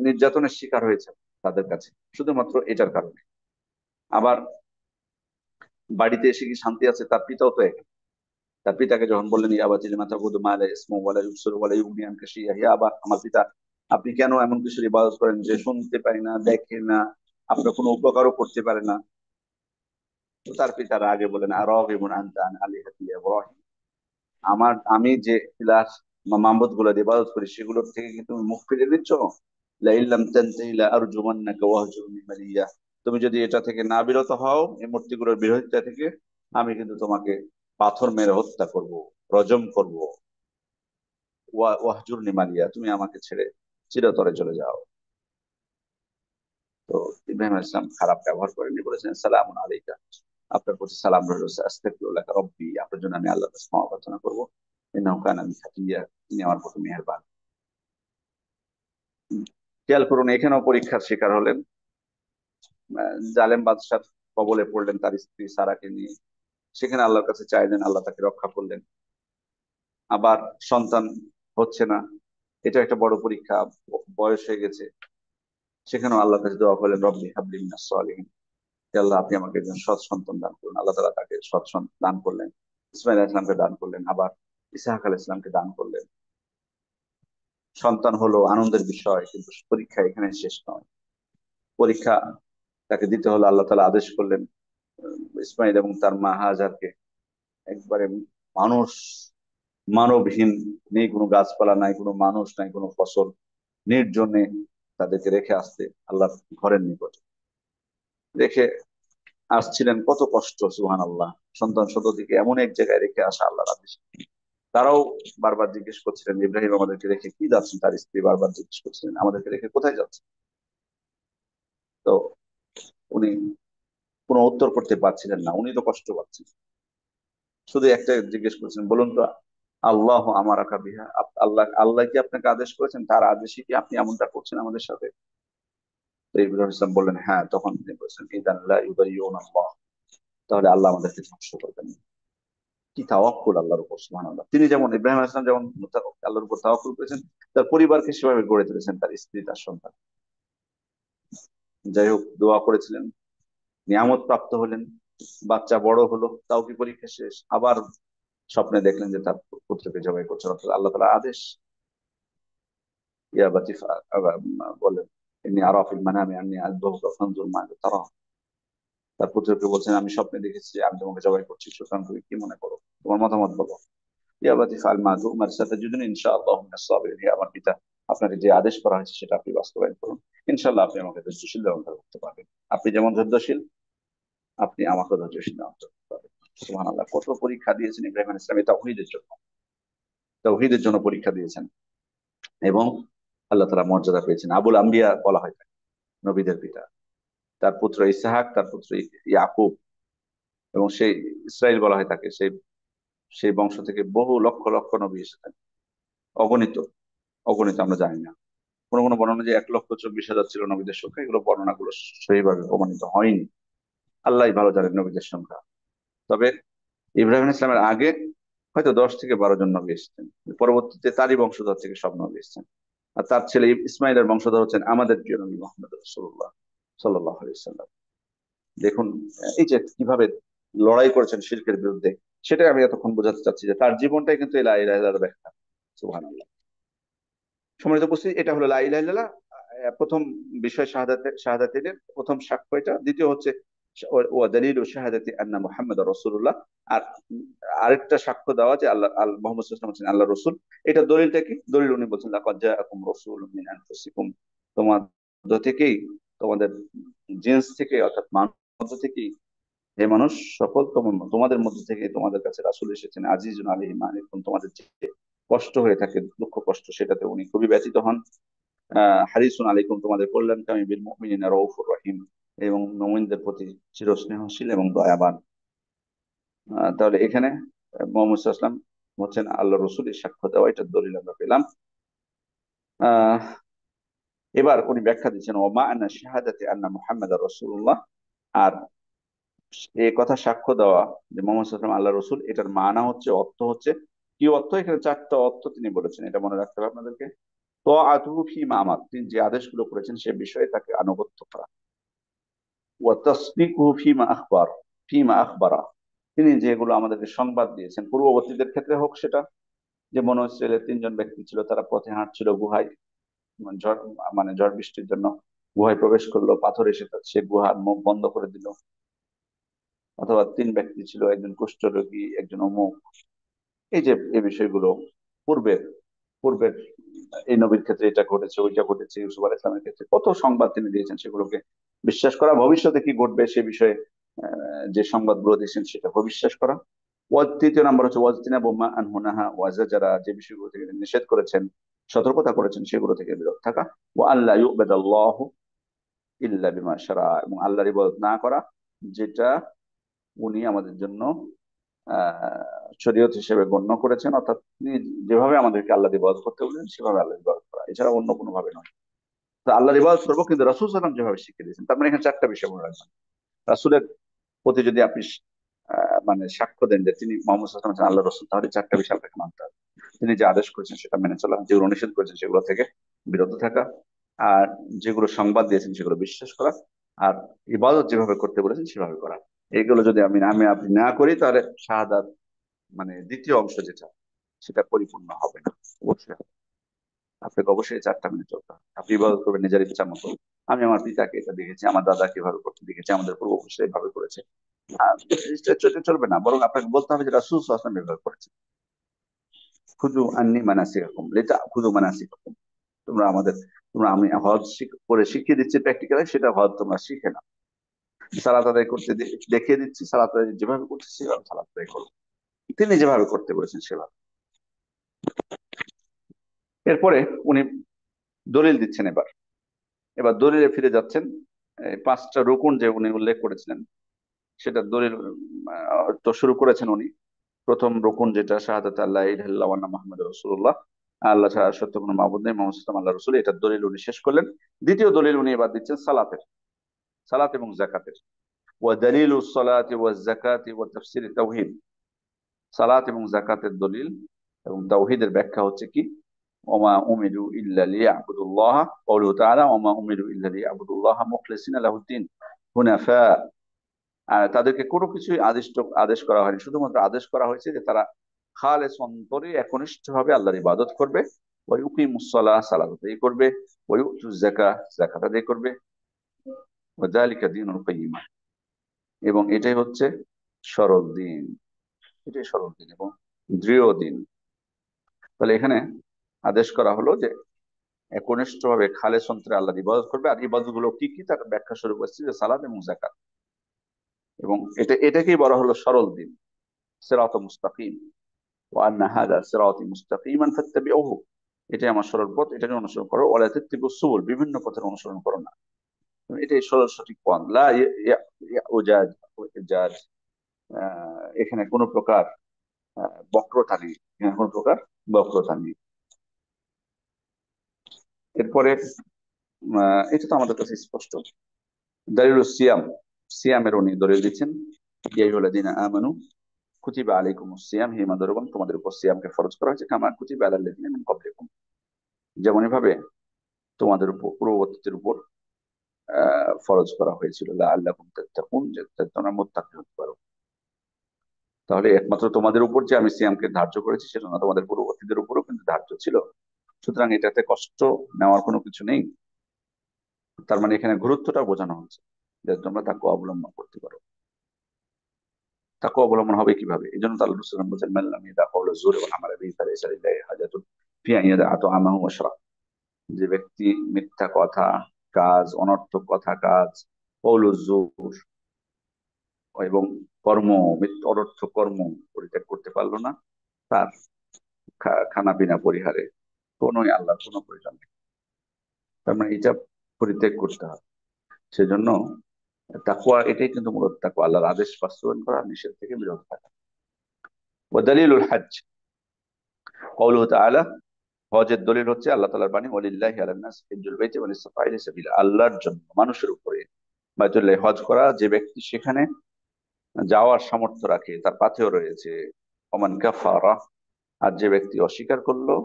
নির্যাতনের শিকার হয়েছে। তাদের কাছে, শুধুমাত্র এটার কারণে। আবার বাড়িতে এসে কি শান্তি আছে? তার পিতাও তো এক। তার পিতাকে যখন বললেন ইয়া আবাতি লিমা তা'বুদু মা লা ইয়াসমাউ ওয়া লা ইবসিরু ওয়া লা ইউগনি আনকা শাইআ, হে আবা, আমার পিতা, আপনি কেন এমন কিছুর ইবাদত করেন যে শুনতে পারে না, দেখে না, আপনার কোনো উপকারও করতে পারে না? তো তার পিতারা আগে বলেন আরাগিবুন আনতা আন আলিহাতি ইয়া ইব্রাহিম, আমি যে ইলাহ মাহবুদ গুলো ইবাদত করি সেগুলোর থেকে কি তুমি মুখ ফিরিয়ে দিচ্ছ? লা ইল্লাম তানতাহি লা আরজুমান্নাকা ওয়াহজুরনি মালিয়া, তুমি যদি এটা থেকে না বিরত হও, এই মূর্তিগুলোর বিরোধিতা থেকে, আমি কিন্তু তোমাকে পাথর মেরে হত্যা করব, রজম করব। ওয়াহজুরনি মালিয়া, তুমি আমাকে ছেড়ে চিরতরে চলে যাও। তো ইব্রাহিম আলাইহিস সালাম খারাপ ব্যবহার করেননি, বলেছেন সালামুন আলাইকা, আপনার প্রতি সালাম রইল, আস্তাগফিরুল্লাহ রব্বি, আপনার জন্য আমি আল্লাহর কাছে ক্ষমা প্রার্থনা করবো, ইন্নাহু কানা বি হাফিয়্যা, তিনি আমার প্রতি মেহেরবান। খেয়াল করুন, এখানেও পরীক্ষার শিকার হলেন। জালেম বাদশার কবলে পড়লেন তার স্ত্রী সারাকে নিয়ে, সেখানে আল্লাহর কাছে চাইলেন, আল্লাহ তাকে রক্ষা করলেন। আবার সন্তান হচ্ছে না, এটা একটা বড় পরীক্ষা, বয়স হয়ে গেছে, সেখানেও আল্লাহর কাছে দোয়া করলেন রব্বি হাবলি মিনাস সালিহিন, হে আল্লাহ আপনি আমাকে একজন সৎ সন্তান দান করুন। আল্লাহ তাআলা তাকে সৎ সন্তান দান করলেন, ইসমাইল আলাইহিস সালামকে দান করলেন, আবার ইসহাক আলাইহিস সালামকে দান করলেন। সন্তান হলো আনন্দের বিষয়, কিন্তু পরীক্ষা এখানে শেষ নয়। পরীক্ষা তাকে দিতে হলো, আল্লাহ তাআলা আদেশ করলেন ইসমাইল এবং তার মা হাজারকে একবারে মানুষ, মানবহীন, নেই কোনো গাছপালা, নাই কোনো মানুষ, নাই কোনো ফসল, নির্জনে তাদেরকে রেখে আসতে আল্লাহর ঘরের নিকটে রেখে আসছিলেন। কত কষ্ট, সুবহানাল্লাহ। সন্তান সন্ততিকে এমন এক জায়গায় রেখে আসা আল্লাহর আদেশ। তারাও বারবার জিজ্ঞেস করছিলেন ইব্রাহিম আমাদেরকে রেখে কি যাচ্ছেন, তার স্ত্রী বারবার জিজ্ঞেস করছিলেন আমাদেরকে রেখে কোথায় যাচ্ছেন। তো উনি কোনো উত্তর করতে পারছিলেন না, উনি তো কষ্ট পাচ্ছেন। শুধু একটা জিজ্ঞেস করছেন, বলুন তো, আল্লাহ আমার আকা বিহা, আল্লাহ আল্লাহ কি আপনাকে আদেশ করেছেন, তার আদেশে কি আপনি এমনটা করছেন আমাদের সাথে? তো ইব্রাহিম ইসলাম বললেন হ্যাঁ। তখন তিনি বলছেন ইদান লা ইউদাইয়ুনা আল্লাহ, তাহলে আল্লাহ আমাদেরকে ধ্বংস করবেন না। কি তাওয়াক্কুল আল্লাহর উপর, সুবহানাল্লাহ। তিনি যেমন, ইব্রাহিম আলাইহিস সালাম যেমন আল্লাহর উপর তাওয়াক্কুল করেছেন, তার পরিবারকে সেভাবে গড়ে তুলেছেন, তার স্ত্রী, তার সন্তান। যাই হোক, দোয়া করেছিলেন, নিয়ামত প্রাপ্ত হলেন, বাচ্চা বড় হলো, তাও কি পরীক্ষা শেষ? আবার স্বপ্নে দেখলেন যে তার পুত্রকে জবাই করছেন, অর্থাৎ আল্লাহ তাআলা আদেশ। ইয়া বাতিফ বলেন ইন্নী আরা ফিল মানামি আন্নী আযবাহুকা ফানজুর মাযা তারা, তার পুত্রকে বলছেন আমি স্বপ্নে দেখেছি যে আমি তোমাকে জবাই করছি, সুতরাং তুমি কি মনে করো, তোমার মতামত বলো। ইয়া বাতিফ আল মাযু উমার সাতাজিদুনি ইনশাআল্লাহ মিনাস সাবিরিন, হে আমার পিতা, আপনাকে যে আদেশ করা হয়েছে সেটা আপনি বাস্তবায়ন করুন, ইনশাআল্লাহ আপনি আমাকে ধৈর্যশীলদের অন্তর্ভুক্ত করতে পারবেন। আপনি যেমন ধৈর্যশীল, আপনি আমাকে ধৈর্যশীল অন্তর্ভুক্ত করবেন। সুবহানাল্লাহ। কত পরীক্ষা দিয়েছেন ইব্রাহিম আলাইহিস সালাম, এই তাওহীদের জন্য, তাওহীদের জন্য পরীক্ষা দিয়েছেন। এবং আল্লাহ তাআলা মর্যাদা পেয়েছেন, আবুল আম্বিয়া বলা হয় তাকে, নবীদের পিতা। তার পুত্র ইসহাক, তার পুত্র ইয়াকুব, এবং সেই ইসরাইল বলা হয় তাকে, সেই সেই বংশ থেকে বহু লক্ষ লক্ষ নবী এসেছেন, অগণিত, অগণিত, আমরা জানি না। কোনো কোনো বর্ণনা যে 1,24,000 ছিল নবীদের সংখ্যা, এগুলো বর্ণনাগুলো সহিভাবে প্রমাণিত হয়নি, আল্লাহ ভালো জানেন নবীদের সংখ্যা। তবে ইব্রাহিম ইসলামের আগে হয়তো 10 থেকে 12 জন নবী এসেছেন, পরবর্তীতে তারই বংশধর থেকে সব নবী এসেছেন। আর তার ছেলে ইসমাইলের বংশধর হচ্ছেন আমাদের প্রিয় নবী মোহাম্মদ রাসূলুল্লাহ সাল্লাল্লাহু আলাইহি ওয়াসাল্লাম। দেখুন এই যে কিভাবে লড়াই করেছেন শিরকের বিরুদ্ধে, সেটাই আমি এতক্ষণ বোঝাতে চাচ্ছি, যে তার জীবনটাই কিন্তু এই লা ইলাহা ইল্লাল্লাহর ব্যাখ্যা। সুবহানাল্লাহ। সম্মানিত উপস্থিতি, এটা হলো লা ইলাহা ইল্লাল্লাহ, প্রথম বিষয়, শাহাদাতের প্রথম সাক্ষ্য এটা। দ্বিতীয় হচ্ছে ওয়া দালিলু শাহাদাতি আন্না মুহাম্মাদুর রাসূলুল্লাহ। আর আরেকটা সাক্ষ্য দেওয়া যে আল্লাহ মুহাম্মদ সাল্লাল্লাহু আলাইহি ওয়াসাল্লাম হচ্ছেন আল্লাহর রাসূল। এটা দলিলটা কি? দলিল উনি বলছেন লাকাদ জাআকুম রাসূলুম মিন আনফুসিকুম, তোমার মধ্য থেকেই, তোমাদের জিন্স থেকে, অর্থাৎ মানুষ মধ্য থেকেই, হে মানুষ সকল, তোমাদের মধ্যে থেকে তোমাদের কাছে রাসূল এসেছেন, আজিজুন আলাইহি মা আনিতুম, তোমাদের যে কষ্ট হয়ে থাকে, দুঃখ কষ্ট, সেটাতে উনি খুবই ব্যথিত হন। হারিসুন আলাইকুম, তোমাদের কল্যাণকামী, বিল মুমিনিনা রাউফুর রহিম, এবং মুমিনদের প্রতি চিরস্নেহশীল এবং দয়াবান। তাহলে এখানে মুহাম্মদ সাল্লাল্লাহু আলাইহি ওয়াসাল্লাম হচ্ছেন আল্লাহ রসুলের সাক্ষ্য দেওয়া, এটার দলিল আমরা পেলাম। আহ এবার উনি ব্যাখ্যা দিচ্ছেন ও মা আন্না শাহাদাতি আন্না মুহাম্মাদার রাসূলুল্লাহ। আর এই কথা সাক্ষ্য দেওয়া যে মুহাম্মদ সাল্লাল্লাহু আলাইহি ওয়াসাল্লাম আল্লাহ রসুল, এটার মানা হচ্ছে, অর্থ হচ্ছে কি? অর্থ, এখানে 4টা অর্থ তিনি বলেছেন, এটা মনে রাখতে হবে আপনাদেরকে। তাআতুহু ফীমা আমার, তিনি যে আদেশগুলো করেছেন সে বিষয়ে তাকে আনুগত্য করা। ওয়া তাসদীকুহু ফীমা আখবারা, তিনি যেগুলো আমাদেরকে সংবাদ দিয়েছেন পূর্ববর্তীদের ক্ষেত্রে হোক, সেটা যে মনে হচ্ছিল তিনজন ব্যক্তি ছিল, তারা পথে হাঁটছিল গুহায়, ঝড় ঝড় বৃষ্টির জন্য গুহায় প্রবেশ করলো, পাথর এসে সে গুহার মুখ বন্ধ করে দিল। অথবা তিন ব্যক্তি ছিল, একজন কুষ্ঠরোগী, একজন অমুক। এই যে এই বিষয়গুলো পূর্বের পূর্বের এই নবীর ক্ষেত্রে এটা ঘটেছে, ওইটা ঘটেছে, ইউসুফ আলাইহিস সালামের ক্ষেত্রে কত সংবাদ তিনি দিয়েছেন, সেগুলোকে বিশ্বাস করা, ভবিষ্যতে কি ঘটবে সে বিষয়ে যে সংবাদগুলো দিয়েছেন সেটা বিশ্বাস করা। তৃতীয় নাম্বার হচ্ছে ওয়াজতিনাবু মা আনহুনাহা ওয়াজাজারা, যে বিষয়গুলো থেকে তিনি নিষেধ করেছেন, সতর্কতা করেছেন, সেগুলো থেকে বিরত থাকা। ওয়া আল্লা ইউবাদাল্লাহু ইল্লা বিমা শারা, এবং আল্লাহর ইবাদত না করা যেটা উনি আমাদের জন্য শরীয়ত হিসেবে গণ্য করেছেন, অর্থাৎ তিনি যেভাবে আমাদেরকে আল্লাহর ইবাদত করতে বলেন সেভাবে আল্লাহর ইবাদত করা, এছাড়া অন্য কোনো ভাবে নয়। তো আল্লাহর ইবাদত করবো, কিন্তু রাসূল সাল্লাল্লাহু আলাইহি ওয়াসাল্লাম যেভাবে শিখিয়ে দিয়েছেন। তার মানে এখানে চারটা বিষয় মনে রাখবেন। রাসূলের প্রতি যদি আপনি সাক্ষ্য দেন যে তিনি মুহাম্মদ সাল্লাল্লাহু আলাইহি ওয়াসাল্লাম আল্লাহর রাসূল, তাহলে চারটা বিষয় আপনাকে মানতে হবে। তিনি যে আদেশ করেছেন সেটা মেনে চলা, যেগুলো নিষেধ করেছেন সেগুলো থেকে বিরত থাকা, আর যেগুলো সংবাদ দিয়েছেন সেগুলো বিশ্বাস করা, আর ইবাদত যেভাবে করতে বলেছেন সেভাবে করা। এইগুলো যদি আমি আপনি না করি, তাহলে শাহাদাত দ্বিতীয় অংশ যেটা, সেটা পরিপূর্ণ হবে না। অবশ্যই আপনাকে অবশ্যই এই চারটা মেনে চলতে হবে। আপনি ইবাদত করবেন নিজের ইচ্ছা মতো। আমি আমার পিতাকে এটা দেখেছি, আমার দাদা কিভাবে করতে দেখেছি, আমাদের পূর্বপুরুষরা এইভাবে করেছে, এটা চলবে না। বরং আপনাকে বলতে হবে যে রাসূল সাল্লাল্লাহু আলাইহি ওয়াসাল্লাম ব্যবহার করেছে। খুযু আন্নী মানাসিকাকুম লিতাখুযু মানাসিকাকুম, তোমরা আমাদের তোমরা আমি হজ করে শিখিয়ে দিচ্ছি প্র্যাকটিক্যালি, সেটা হজ তোমরা শিখে না। সালাত আদায় করতে দেখিয়ে দিচ্ছি, সালাত আদায় যেভাবে করছে সেভাবে সালাত আদায় করো। তিনি যেভাবে করতে বলেছেন সেভাবে। এরপরে উনি দলিল দিচ্ছেন। এবার এবার দলিলে ফিরে যাচ্ছেন। এই পাঁচটা রুকুন যে উনি উল্লেখ করেছিলেন, সেটা দলিল তো শুরু করেছেন উনি। প্রথম রুকুন যেটা শাহাদাত আল্লাহ ইলাহা ইল্লাল্লাহ ওয়া আন্না মুহাম্মাদুর রাসূলুল্লাহ, আল্লাহ ছাড়া সত্য কোনো মাবুদ নেই, মুহাম্মদ সাল্লাল্লাহু আল্লাহ রাসূল, এটার দলিল উনি শেষ করলেন। দ্বিতীয় দলিল উনি এবার দিচ্ছেন সালাতের, সালাত এবং যাকাতের। ওয়া দালিলুস সালাতি ওয়াজ যাকাতি ওয়া তাফসির তাওহীদ, সালাত এবং যাকাতের দলিল এবং তাওহীদের ব্যাখ্যা হচ্ছে কি? ওমা উমিরু ইল্লা লিয়াবুদুল্লাহ, ক্বাউলুহু তাআলা ওমা উমিরু ইল্লা লিয়াবুদুল্লাহ মুখলিসিনা লাহুদ্দিন হুনাফা। তাদেরকে কোনো কিছুই আদেশ করা হয়নি, শুধুমাত্র আদেশ করা হয়েছে যে তারা খালেস অন্তরে একনিষ্ঠ ভাবে আল্লাহর ইবাদত করবে। ওয়া ইউকিমুস সালাহ, সালাত আদায় করবে। ওয়া ইউতুজ যাকাহ, যাকাত আদায় করবে। ওয়া যালিকা দীনুল কাইয়্যিমা, এবং এটাই হচ্ছে সরল দিন, এটাই সরল দিন এবং দৃঢ় দিন। তাহলে এখানে আদেশ করা হলো যে একনিষ্ঠ ভাবে খালেস অন্তরে আল্লাহর ইবাদত করবে। আর ইবাদত গুলো কি কি, তার ব্যাখ্যা শুরু করছি যে সালাত এবং যাকাত। এবং এটাকেই বলা হলো সরল দিন, সিরাত মুস্তাকিম। ওয়া আন্না হাযা সিরাতি মুস্তাকিমান ফাত্তাবিউহু, এটাই আমার সরল পথ, এটাকে অনুসরণ করো। ওয়ালা তাত্তাবিউস সুবুল, বিভিন্ন পথের অনুসরণ করো না। এটাই সরল সঠিক পথ। লা উজাজ ইজাজ, এখানে কোনো প্রকার বক্রতা নেই, এখানে কোনো প্রকার বক্রতা নেই। এরপরে এটা তো আমাদের কাছে স্পষ্ট। দালিলুস সিয়াম, সিয়ামের উনি দলিল দিচ্ছেন। ইয়া আইয়ুহাল্লাযীনা আমানু কুতিবা আলাইকুমুস সিয়াম, হে ঈমানদারগণ তোমাদের উপর সিয়ামকে ফরজ করা হয়েছে, কামা কুতিবা আলাল লাযীনা মিন ক্বাবলিকুম, যেমন ভাবে তোমাদের উপর পূর্ববর্তীদের উপর ফরজ করা হয়েছিল, লাআল্লাকুম তাত্তাকুন, যাতে তোমরা মুত্তাকি হতে পারো। তাহলে একমাত্র তোমাদের উপর যে আমি সিয়ামকে ধার্য করেছি সেটা না, তোমাদের পূর্ববর্তীদের উপরও কিন্তু ধার্য ছিল। সুতরাং এটাতে কষ্ট নেওয়ার কোনো কিছু নেই। তার মানে এখানে গুরুত্বটা বোঝানো হচ্ছে যে তোমরা তাকে অবলম্বন করতে পারো। তাকে অবলম্বন হবে কিভাবে? এই জন্য তো আল্লাহ রাসূল সাল্লাল্লাহু আলাইহি ওয়াসাল্লাম বলেছেন, মান লাম ইয়াদা কাওলা যুর ওয়াল আমালা বিহি ফালাইসা লিল্লাহি হাজাতুন ফি আন ইয়াদা তা'আমাহু ওয়া শারাবাহু, যে ব্যক্তি মিথ্যা কথা কাজ, অনর্থক কথা কাজ, কওলুজ যুর এবং অনর্থক কর্ম পরিত্যাগ করতে পারলো না, তার খানা পিনা পরিহারে কোনোই আল্লাহর কোনো প্রয়োজন নেই। তার মানে এটা পরিত্যাগ করতে হবে। সেজন্য তাকওয়া, এটাই কিন্তু মূলত তাকওয়া, আল্লাহর আদেশ বাস্তবায়ন করা, নিষেধ থেকে বিরত থাকা। ওয়া দালিলুল হজ্জ, ক্বাউলুহু তাআলা, হজের দলিল হচ্ছে আল্লাহ তাআলার বাণী, ওয়ালিল্লাহি আলান নাস হিজ্জুল বাইতি মান ইসতাতা ইলাইহি সাবিলা, আল্লাহর জন্য মানুষের উপরে বাইতুল্লাহ হজ করা, যে ব্যক্তি সেখানে যাওয়ার সামর্থ্য রাখে, তার পাথেয় রয়েছে। ওমান কাফারা, আর যে ব্যক্তি অস্বীকার করলো,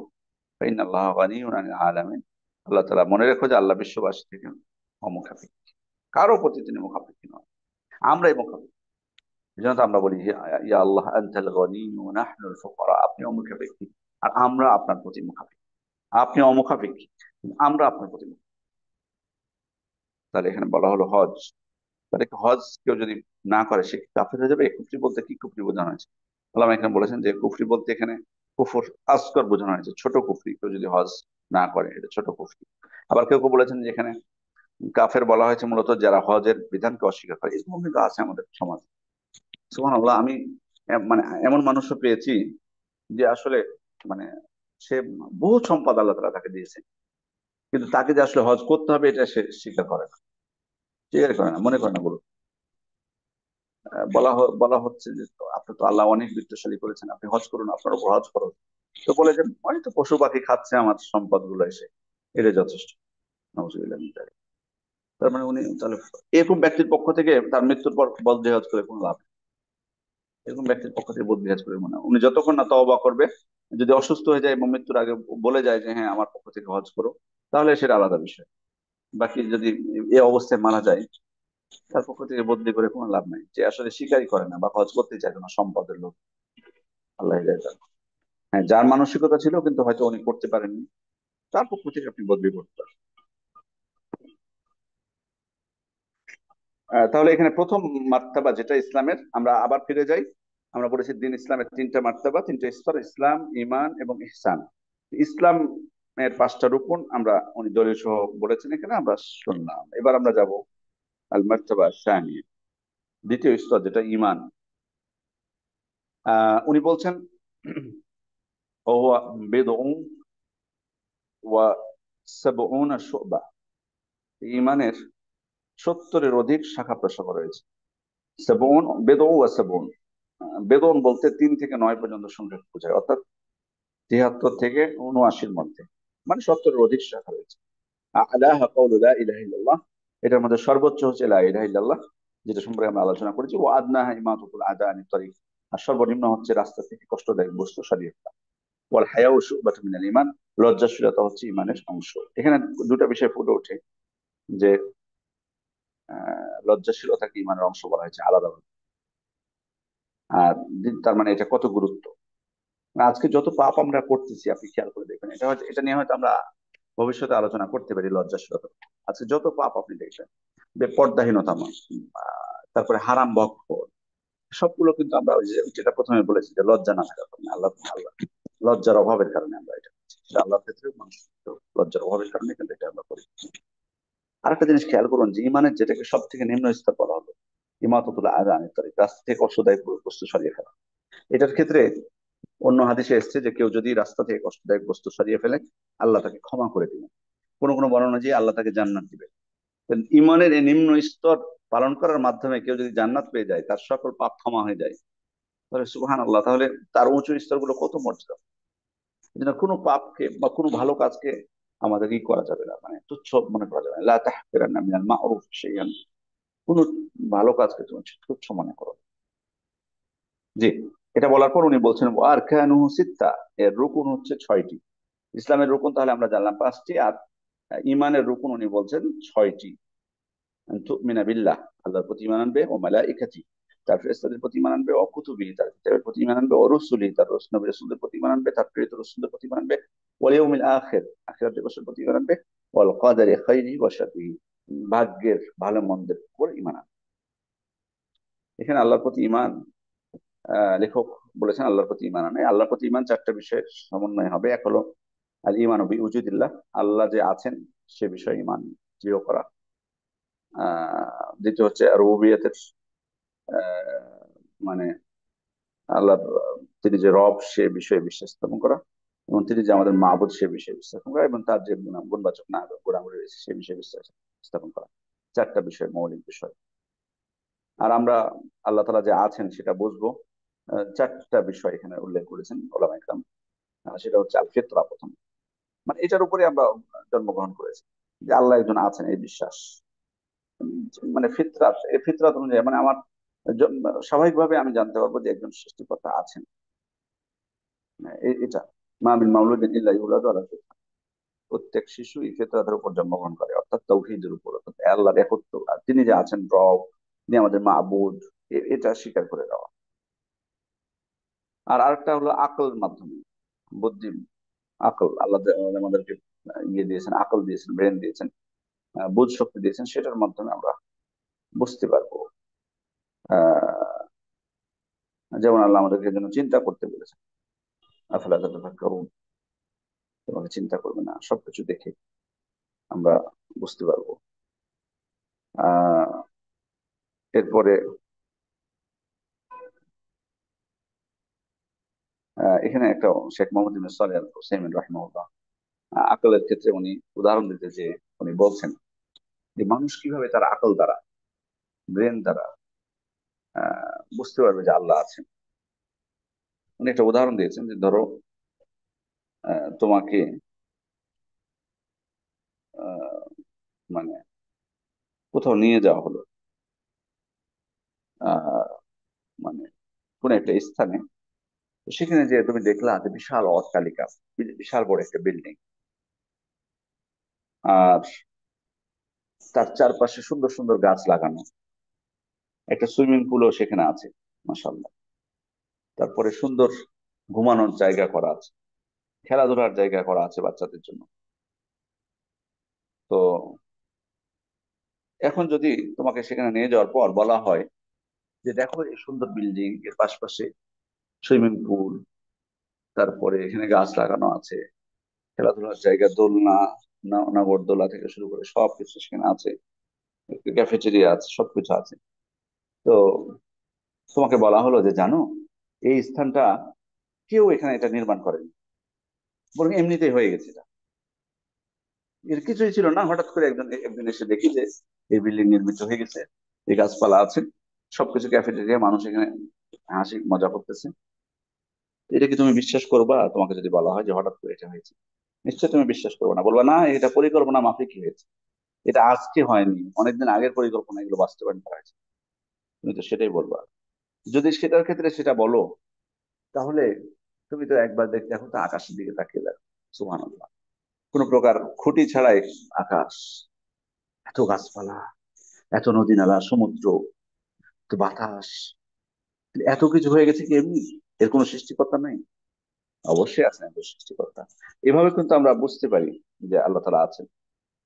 ফাইনাল্লাহ গানিয়্যুন আনিল আলামিন। আল্লাহ তাআলা মনে রেখো যে আল্লাহ বিশ্ববাসী থেকে অমুখাপেক্ষী, কারো প্রতি তিনি মুখাপেক্ষী নন, আমরাই মুখাপেক্ষী। এই জন্য তো আমরা বলি ইয়া ইয়া আল্লাহ আনতাল গনিয়্যু ওয়া নাহনুল ফুকারা, আপনি অমুখাপেক্ষী আর আমরা আপনার প্রতি মুখাপেক্ষী। আপনি অমুখাপেক্ষী কিন্তু আমরা আপনার প্রতি মুখাপেক্ষী। তাহলে এখানে বলা হলো হজ, তাহলে হজ কেউ যদি না করে সে কি কাফের হয়ে যাবে? কুফরি বলতে কি কুফরি বোঝানো হয়েছে? আল্লামা এখানে বলেছেন যে কুফরি বলতে এখানে কুফর আসগর বোঝানো হয়েছে, ছোট কুফরি। কেউ যদি হজ না করে এটা ছোট কুফরি। আবার কেউ কেউ বলেছেন যে এখানে কাফের বলা হয়েছে মূলত যারা হজের বিধানকে অস্বীকার করে। এরকম কিন্তু আছে আমাদের সমাজ। সুবহানাল্লাহ, আমি মানে এমন মানুষও পেয়েছি যে আসলে মানে সে বহু সম্পদ আল্লাহ তাআলা তাকে দিয়েছে, কিন্তু তাকে যে আসলে হজ করতে হবে এটা সে স্বীকার করে না, স্বীকার করে না, মনে করে না। বলা হচ্ছে যে তো আপনি তো আল্লাহ অনেক বিত্তশালী করেছেন, আপনি হজ করুন, আপনার উপর হজ করুন। তো বলে যে অনেক তো পশু পাখি খাচ্ছে আমার সম্পদ গুলো এসে, এটা যথেষ্ট। নাউজুবিল্লাহ মিন যালিক। তার মানে উনি তাহলে এরকম ব্যক্তির পক্ষ থেকে তার মৃত্যুর পর বদজিহাদ করে কোনো লাভ নেই। এরকম ব্যক্তির পক্ষ থেকে বদজিহাদ করে মনে হয় উনি যতক্ষণ না তওবা করবে, যদি অসুস্থ হয়ে যায় এবং মৃত্যুর আগে বলে যায় যে হ্যাঁ আমার পক্ষ থেকে হজ করো, তাহলে সেটা আলাদা বিষয়। বাকি যদি এই অবস্থায় মারা যায়, তার পক্ষ থেকে বদলি করে কোনো লাভ নাই। যে আসলে স্বীকারই করে না বা হজ করতে চাইতো না সম্পদের লোক। আল্লাহ হিদায়াত দান। হ্যাঁ, যার মানসিকতা ছিল কিন্তু হয়তো উনি করতে পারেননি, তার পক্ষ থেকে আপনি বদলি করতে পারেন। তাহলে এখানে প্রথম মার্তাবা যেটা ইসলামের, আমরা আবার ফিরে যাই। আমরা বলেছি দিন ইসলামের তিনটা মার্তাবা, তিনটা স্তর: ইসলাম, ঈমান এবং ইহসান। ইসলামের পাঁচটা রুকন আমরা উনি দলীয় সহ বলেছেন, এখানে আমরা শুনলাম। এবার আমরা যাব আল মার্তাবা সানিয়া, দ্বিতীয় স্তর যেটা ঈমান। উনি বলছেন ওয়া বিদউন ওয়া সাবউনা শুবা, ঈমানের 70-এর অধিক শাখা প্রশাখা রয়েছে। সেবন বেদৌ ও সেবন, বেদন বলতে 3 থেকে 9 পর্যন্ত সংখ্যা বোঝায়, অর্থাৎ 73 থেকে 79-র মধ্যে, মানে 70-এর অধিক শাখা রয়েছে। আলাহা কাউলু লা ইলাহা ইল্লাল্লাহ, এটার মধ্যে সর্বোচ্চ হচ্ছে লা ইলাহা ইল্লাল্লাহ, যেটা সম্পর্কে আমরা আলোচনা করেছি। ও আদনাহা ইমাতাতুল আদা আনিত তরিক, আর সর্বনিম্ন হচ্ছে রাস্তা থেকে কষ্টদায়ক বস্তু সরিয়ে ফেলা। ওয়াল হায়াউ শুবাতুম মিনাল ঈমান, লজ্জাশীলতা হচ্ছে ঈমানের অংশ। এখানে দুটো বিষয় ফুটে ওঠে যে লজ্জাশীলতাকে ঈমানের অংশ বলা হয়েছে আলাদা। আর তার মানে এটা কত গুরুত্ব। আজকে যত পাপ আমরা করতেছি আপনি খেয়াল করে দেখবেন, এটা হয়তো এটা নিয়ে হয়তো আমরা ভবিষ্যতে আলোচনা করতে পারি, লজ্জাশীলতা। আজকে যত পাপ আপনি দেখবেন, বেপর্দাহীনতা, তারপরে হারাম ভক্ষণ, সবগুলো কিন্তু আমরা ওই যে যেটা প্রথমে বলেছি যে লজ্জা না থাকার কারণে, আল্লাহ আল্লাহ লজ্জার অভাবের কারণে আমরা এটা করছি। সেটা আল্লাহর ক্ষেত্রে মানুষ লজ্জার অভাবের কারণে কিন্তু এটা আমরা করি। আরেকটা জিনিস খেয়াল করুন যে ইমানের যেটাকে সব থেকে নিম্ন স্তর বলা হলো, ইমাতাতুল আযা আনিত তরিক, রাস্তা থেকে কষ্টদায়ক বস্তু সরিয়ে ফেলা। এটার ক্ষেত্রে অন্য হাদিসে এসেছে যে কেউ যদি রাস্তা থেকে কষ্টদায়ক বস্তু সরিয়ে ফেলে, আল্লাহ তাকে ক্ষমা করে দিবেন। কোনো কোনো বর্ণনা যে আল্লাহ তাকে জান্নাত দিবে। ইমানের এই নিম্ন স্তর পালন করার মাধ্যমে কেউ যদি জান্নাত পেয়ে যায়, তার সকল পাপ ক্ষমা হয়ে যায়, তাহলে সুবহান আল্লাহ, তাহলে তার উঁচু স্তরগুলো কত মর্যাদা। এই জন্য কোনো পাপকে বা কোনো ভালো কাজকে আমাদের ই করা যাবে না, মানে তুচ্ছ মনে করা যাবে না। লা তাহকিরান্না মিনাল মা'রুফ শাইআন, কোনো ভালো কাজকে তুমি তুচ্ছ মনে করো না। জি, এটা বলার পর উনি বলছেন আরকানুহু সিত্তা, এর রুকুন হচ্ছে 6টি। ইসলামের রুকুন তাহলে আমরা জানলাম 5টি, আর ইমানের রুকুন উনি বলছেন 6টি। তুমিনা বিল্লাহ, আল্লাহর প্রতি ঈমান আনবে, ও মালাইকাতি, তার ফেরেশতাদের প্রতি ঈমান আনবে, ও কুতুবি, তার কিতাবের প্রতি ঈমান আনবে, ও রুসুলি, তার নবী রাসূলদের প্রতি ঈমান আনবে, তার প্রেরিত রাসূলদের প্রতি ঈমান আনবে, ওয়াল ইয়াউমিল আখির, আখিরাত দিবসের প্রতি ঈমান আনবে, ওয়াল কদারি খাইরিহি ওয়া শাররিহি, ভাগ্যের ভালো মন্দের উপর ঈমান আনবে। এখানে আল্লাহর প্রতি ঈমান, লেখক বলেছেন আল্লাহর প্রতি ঈমান আনে, আল্লাহর প্রতি ঈমান 4টা বিষয়ের সমন্বয় হবে। এক হলো আল ঈমানু বিউজুদিল্লাহ, আল্লাহ যে আছেন সে বিষয়ে ঈমান দৃঢ় করা। দ্বিতীয় হচ্ছে রুবুবিয়তের, মানে আল্লাহ তিনি যে রব সে বিষয়ে বিশ্বাস স্থাপন করা, এবং তিনি যে আমাদের মাবুদ সে বিষয়ে বিশ্বাস স্থাপন করা, এবং তার যে গুণবাচক না গুণাবলী রয়েছে সে বিষয়ে বিশ্বাস স্থাপন করা। 4টা বিষয়, মৌলিক বিষয়। আর আমরা আল্লাহ তাআলা যে আছেন সেটা বুঝবো। 4টা বিষয় এখানে উল্লেখ করেছেন ওলামা ইকরাম। সেটা হচ্ছে আল ফিতরা, প্রথম, মানে এটার উপরে আমরা জন্মগ্রহণ করেছি যে আল্লাহ একজন আছেন এই বিশ্বাস। মানে ফিতরাত, এই ফিতরাত অনুযায়ী মানে আমার স্বাভাবিকভাবে আমি জানতে পারবো যে একজন সৃষ্টিকর্তা আছেন। এটা মা মিন মাউলুদিন ইল্লা ইউলাদু আলা ফিতরা। প্রত্যেক শিশুই ফিতরাতের উপর জন্মগ্রহণ করে, অর্থাৎ তাওহীদের উপর, অর্থাৎ আল্লাহর একত্ব, আর তিনি যে আছেন রব, তিনি আমাদের মাবুদ, এটা স্বীকার করে দেওয়া। আর আরেকটা হলো আকলের মাধ্যমে, বুদ্ধি, আকল, আল্লাহ আমাদেরকে ইয়ে দিয়েছেন, আকল দিয়েছেন, ব্রেন দিয়েছেন, বোধ শক্তি দিয়েছেন, সেটার মাধ্যমে আমরা বুঝতে পারবো। আহ যেমন আল্লাহ আমাদেরকে জন্য চিন্তা করতে বলেছেন, আফালা তাতাফাক্কারুন, তোমাকে চিন্তা করবে না, সবকিছু দেখে আমরা বুঝতে পারবো। আহ এরপরে এখানে একটা শেখ মোহাম্মদ ইবনে সালেহ আল উসাইমিন রাহিমাহুল্লাহ আকলের ক্ষেত্রে উনি উদাহরণ দিতে, যে উনি বলছেন যে মানুষ কিভাবে তার আকল দ্বারা, ব্রেন দ্বারা বুঝতে পারবে যে আল্লাহ আছেন। উনি একটা উদাহরণ দিয়েছেন যে ধরো তোমাকে আহ, মানে কোথাও নিয়ে যাওয়া হলো, আহ মানে কোন একটা স্থানে। তো সেখানে যে তুমি দেখলা যে বিশাল অট্টালিকা, বিশাল বড় একটা বিল্ডিং, আর তার চারপাশে সুন্দর সুন্দর গাছ লাগানো, একটা সুইমিং পুলও সেখানে আছে, মাশাআল্লাহ। তারপরে সুন্দর ঘুমানোর জায়গা করা আছে, খেলাধুলার জায়গা করা আছে বাচ্চাদের জন্য। তো এখন যদি তোমাকে সেখানে নিয়ে যাওয়ার পর বলা হয় যে দেখো এই সুন্দর বিল্ডিং, এর পাশাপাশি সুইমিং পুল, তারপরে এখানে গাছ লাগানো আছে, খেলাধুলার জায়গা, দোলনা, নাগরদোলা থেকে শুরু করে সবকিছু সেখানে আছে, ক্যাফেটেরিয়া আছে, সবকিছু আছে। তো তোমাকে বলা হলো যে জানো, এই স্থানটা কেউ এখানে এটা নির্মাণ করেনি, বরং এমনিতেই হয়ে গেছে এটা, এর কিছুই ছিল না, হঠাৎ করে একজন একদিন এসে দেখি যে এই বিল্ডিং নির্মিত হয়ে গেছে, এই গাছপালা আছে, সবকিছু ক্যাফেটেরিয়া, মানুষ এখানে হাসি মজা করতেছে। এটা কি তুমি বিশ্বাস করবা? তোমাকে যদি বলা হয় যে হঠাৎ করে এটা হয়েছে, নিশ্চয়ই তুমি বিশ্বাস করবে না, বলবা না এটা পরিকল্পনা মাফিক হয়েছে, এটা আজকে হয়নি, অনেকদিন আগের পরিকল্পনা, এগুলো বাস্তবায়ন করা হয়েছে। তুমি তো সেটাই বলবা। যদি সেটার ক্ষেত্রে সেটা বলো, তাহলে তুমি তো একবার দেখতে, এখন তো আকাশের দিকে তাকিয়ে দেখো, সুবহানাল্লাহ, কোনো প্রকার খুঁটি ছাড়াই আকাশ, এত গাছপালা, এত নদী নালা, সমুদ্র, তো বাতাস, এত কিছু হয়ে গেছে কি এমনি? এর কোনো সৃষ্টিকর্তা নাই? অবশ্যই আছেন একজন সৃষ্টিকর্তা। এভাবে কিন্তু আমরা বুঝতে পারি যে আল্লাহ তাআলা আছেন।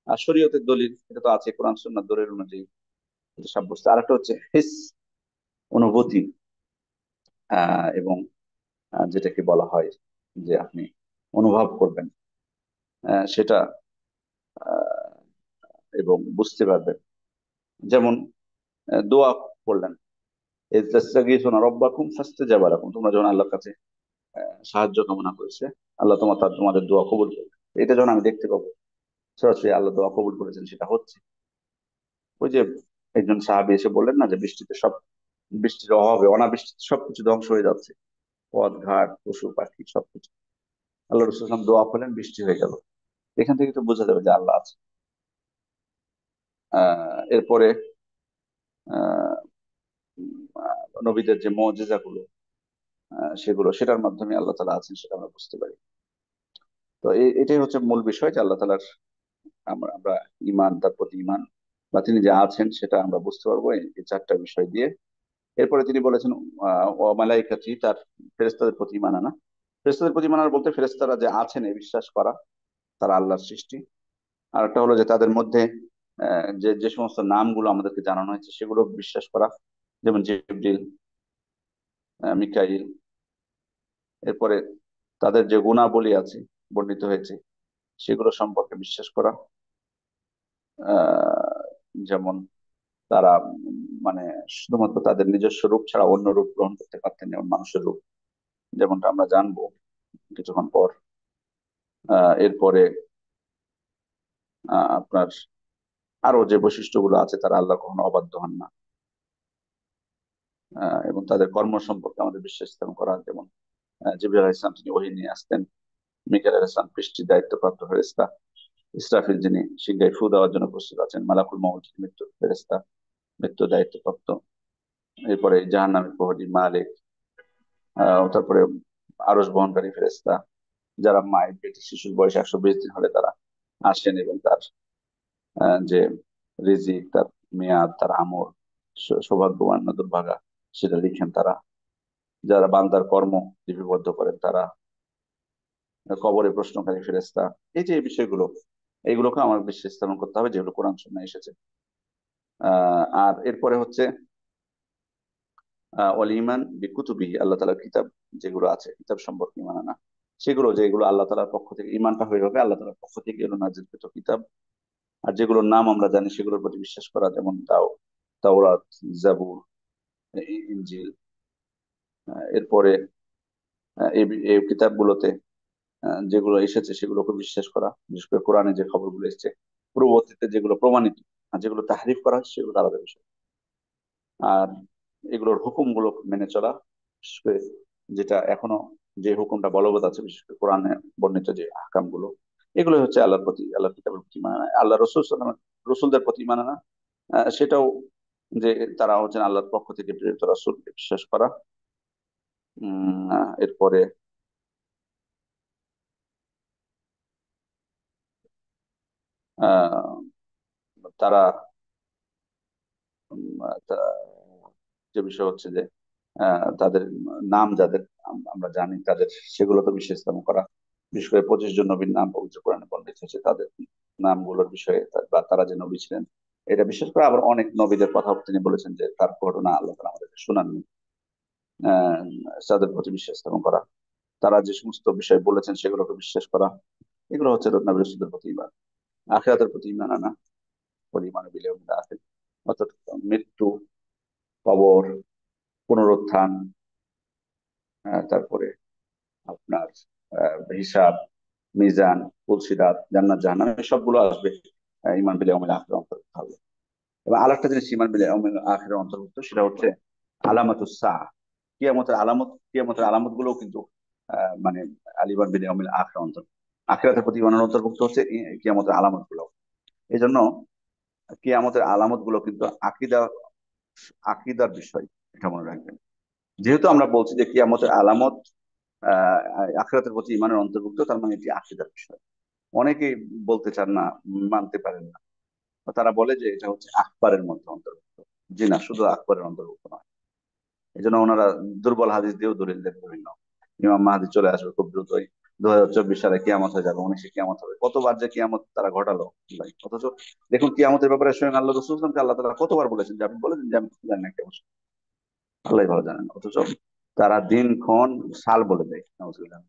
আর শরীয়তের দলিল এটা তো আছে, কোরআন সুন্নাহ দলিল অনুযায়ী এটা সাব্যস্ত। আর একটা হচ্ছে হিস, অনুভূতি, এবং যেটাকে বলা হয় যে আপনি অনুভব করবেন, সেটা আহ, এবং বুঝতে পারবেন। যেমন দোয়া করলেন, ইয তাস্তাগীথুনা রাব্বাকুম ফাস্তাজাবা লাকুম, তোমরা যখন আল্লাহর কাছে সাহায্য কামনা করেছে, আল্লাহ তোমাদের দোয়া কবুল করবে। এটা যখন আমি দেখতে পাবো সরাসরি আল্লাহ দোয়া কবুল করেছেন, সেটা হচ্ছে, ওই যে একজন সাহাবী এসে বললেন না যে বৃষ্টির অভাবে, অনাবৃষ্টিতে সবকিছু ধ্বংস হয়ে যাচ্ছে, পথ ঘাট, পশু পাখি, সবকিছু। আল্লাহ রসুল সাল্লাল্লাহু আলাইহি ওয়াসাল্লাম দোয়া করলেন, বৃষ্টি হয়ে গেল। এখান থেকে তো বোঝা যাবে যে আল্লাহ আছে। এরপরে আহ নবীদের যে মুজিজা গুলো, সেটার মাধ্যমে আল্লাহ তাআলা আছেন, সেটা আমরা বুঝতে পারি। তো এটাই হচ্ছে মূল বিষয়, যে আল্লাহ তাআলার আমরা আমরা ইমান, তার প্রতি ইমান, বা তিনি যে আছেন সেটা আমরা বুঝতে পারবো এই চারটা বিষয় দিয়ে। এরপরে তিনি বলেছেন ও মালাইকাতি, তার ফেরেশতাদের প্রতি ঈমান আনা। ফেরেশতাদের প্রতি ঈমান আনা বলতে ফেরেশতারা যে আছেন এই বিশ্বাস করা, তারা আল্লাহর সৃষ্টি। আর একটা হলো যে তাদের মধ্যে যে যে সমস্ত নামগুলো আমাদেরকে জানানো হয়েছে সেগুলো বিশ্বাস করা, যেমন জিবরিল, মিকাইল। এরপরে তাদের যে গুণাবলী আছে, বর্ণিত হয়েছে, সেগুলো সম্পর্কে বিশ্বাস করা। আহ যেমন তারা মানে শুধুমাত্র তাদের নিজস্ব রূপ ছাড়া অন্য রূপ গ্রহণ করতে পারতেন, যেমন মানুষের রূপ, যেমনটা আমরা জানবো কিছুক্ষণ পর। এরপরে আপনার আরো যে বৈশিষ্ট্যগুলো আছে, তারা আল্লাহ কখনো অবাধ্য হন না। এবং তাদের কর্ম সম্পর্কে আমাদের বিশ্বাস স্থাপন করা, যেমন জিবরাইল আলাইহিস সালাম তিনি ওহী নিয়ে আসতেন, মিকাইল আলাইহিস সালাম বৃষ্টির দায়িত্বপ্রাপ্ত ফেরেশতা, ইসরাফিল যিনি সিংহায় ফু দেওয়ার জন্য প্রস্তুত আছেন, মালাকুল মউত মৃত্যুর ফেরেশতা, মৃত্যু দায়িত্বপ্রাপ্ত। এরপরে জাহান্নামের প্রহরী মালিক, তারপরে আরশ বহনকারী ফেরেশতা, যারা মায়ের পেটে শিশুর বয়স 120 দিন হলে তারা আসেন এবং তার যে রিজিক, তার মেয়াদ, তার আমল, সৌভাগ্যবান না দুর্ভাগা সেটা লিখেন তারা। যারা বান্দার কর্ম লিপিবদ্ধ করেন তারা, কবরে প্রশ্নকারী ফেরেশতা, এই যে এই বিষয়গুলো, এইগুলোকে আমার বিশ্বাস স্থাপন করতে হবে যেগুলো কোরআন সুন্নাহ এসেছে। আর এরপরে হচ্ছে ওয়াল ইমান বিকুতুবি, আল্লাহ তাআলার কিতাব যেগুলো আছে, কিতাব সম্পর্কে ইমান আনা, সেগুলো যেগুলো আল্লাহ তাআলার পক্ষ থেকে, ইমানটা হয়ে যাবে আল্লাহ তাআলার পক্ষ থেকে এগুলো নাজিলকৃত কিতাব। আর যেগুলোর নাম আমরা জানি সেগুলোর প্রতি বিশ্বাস করা, যেমন তাওরাত, জাবুর, ইনজিল। এরপরে এই এই কিতাবগুলোতে যেগুলো এসেছে সেগুলোকে বিশ্বাস করা, বিশেষ করে কোরআনে যে খবরগুলো এসেছে পূর্ববর্তীতে যেগুলো প্রমাণিত, আর যেগুলো তাহরিফ করা হচ্ছে সেগুলো আলাদা বিষয়। আর এগুলোর হুকুমগুলো মেনে চলা, বিশেষ করে যেটা এখনো যে হুকুমটা বলবৎ আছে, বিশেষ করে কোরআনে বর্ণিত যে আহকামগুলো, এগুলো হচ্ছে আল্লাহর প্রতি, আল্লাহর কিতাবের প্রতি মানা, আল্লাহ রসুলদের প্রতি মানা না। সেটাও যে তারা হচ্ছেন আল্লাহর পক্ষ থেকে প্রেরিত রাসূল বিশ্বাস করা। এরপরে আহ তারা যে বিষয় হচ্ছে যে তাদের নাম যাদের আমরা জানি তাদের, সেগুলো তো বিশ্বাস স্থাপন করা, বিশেষ করে 25 জন নবীর নাম পবিত্র কোরআনে বর্ণিত হয়েছে, তাদের নামগুলোর বিষয়ে বা তারা যে নবী ছিলেন এটা বিশ্বাস করা। আবার অনেক নবীদের কথা তিনি বলেছেন যে তার ঘটনা আল্লাহ তাআলা আমাদেরকে শোনাননি, আহ তাদের প্রতি বিশ্বাস স্থাপন করা, তারা যে সমস্ত বিষয় বলেছেন সেগুলোকে বিশ্বাস করা, এগুলো হচ্ছে নবী রাসূলদের প্রতি ঈমান। আখিরাতের প্রতি ঈমান আনা, পরিমাণ বিল ইয়াউমিল আখির, অর্থাৎ মৃত্যু, কবর, পুনরুত্থান, তারপরে আপনার হিসাব, মিজান, পুলসিরাত, জান্নাত জাহান্নাম, এই সবগুলো আসবে ঈমান বিল ইয়াউমিল আখির অন্তর্ভুক্ত হবে। এবং আরেকটা জিনিস ঈমান বিল ইয়াউমিল আখির অন্তর্ভুক্ত, সেটা হচ্ছে আলামাতুস সাআহ, কিয়ামতের আলামত। কিয়ামতের আলামত গুলো কিন্তু মানে ঈমান বিল ইয়াউমিল আখির অন্তর্ভুক্ত। আখিরাতের প্রতি ঈমানের অন্তর্ভুক্ত হচ্ছে কিয়ামতের আলামত গুলো। এই জন্য কিয়ামতের আলামত গুলো কিন্তু আকিদার বিষয়, এটা মনে রাখবেন। যেহেতু আমরা বলছি যে কিয়ামতের আলামত আহ আখিরাতের প্রতি ঈমানের অন্তর্ভুক্ত, তার মানে এটি আকীদার বিষয়। অনেকেই বলতে চান না, মানতে পারেন না, তারা বলে যে এটা হচ্ছে আখবারের মধ্যে অন্তর্ভুক্ত। জি না, শুধু আখবারের অন্তর্ভুক্ত নয়। এই জন্য ওনারা দুর্বল হাদিস দিয়েও দলিল দেন বিভিন্ন, ইমাম মাহাদি চলে আসবে খুব দ্রুতই, 2024 সালে কিয়ামত হয়ে যাবে, 19-এ কিয়ামত হবে। কতবার যে কিয়ামত তারা ঘটালো ভাই! অথচ দেখুন কিয়ামতের ব্যাপারে স্বয়ং আল্লাহ রাসূল সাল্লাল্লাহু আলাইহি ওয়াসাল্লামকে আল্লাহ তাআলা কতবার বলেছেন যে আপনি বলেছেন যে আমি জানি না কেমন, আল্লাহ ভালো জানেন। অথচ তারা দিনক্ষণ সাল বলে দেয়, নাউজুবিল্লাহ।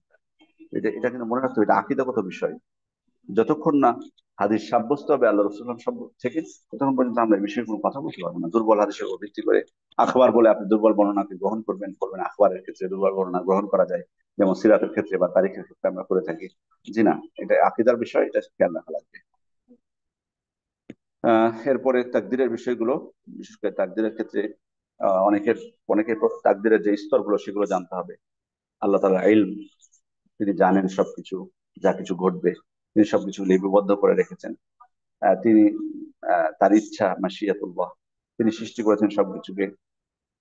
এটা এটা কিন্তু মনে রাখতে হবে, এটা আকীদাগত বিষয়। যতক্ষণ না হাদিস সাব্যস্ত হবে আল্লাহ রসুল থেকে, ততক্ষণ পর্যন্ত আমরা এই বিষয়ে কোনো কথা বলতে পারবো না। দুর্বল হাদিসের উপর ভিত্তি করে আখবার বলে আপনি দুর্বল বর্ণনাকে গ্রহণ করবেন করবেন, আখবারের ক্ষেত্রে দুর্বল বর্ণনা গ্রহণ করা যায়, যেমন সিরাতের ক্ষেত্রে বা তারিখের ক্ষেত্রে আমরা করে থাকি। জি না, এটা আকীদার বিষয়, এটা খেয়াল রাখা লাগবে। এরপরে তাকদিরের বিষয়গুলো, বিশেষ করে তাকদিরের ক্ষেত্রে অনেকের অনেকের তাকদিরের যে স্তরগুলো সেগুলো জানতে হবে। আল্লাহ তাআলা ইলম, তিনি জানেন সবকিছু, যা কিছু ঘটবে তিনি সবকিছু লিপিবদ্ধ করে রেখেছেন। তিনি তার ইচ্ছা মাশিয়াতুল্লাহ, তিনি সৃষ্টি করেছেন সবকিছুকে।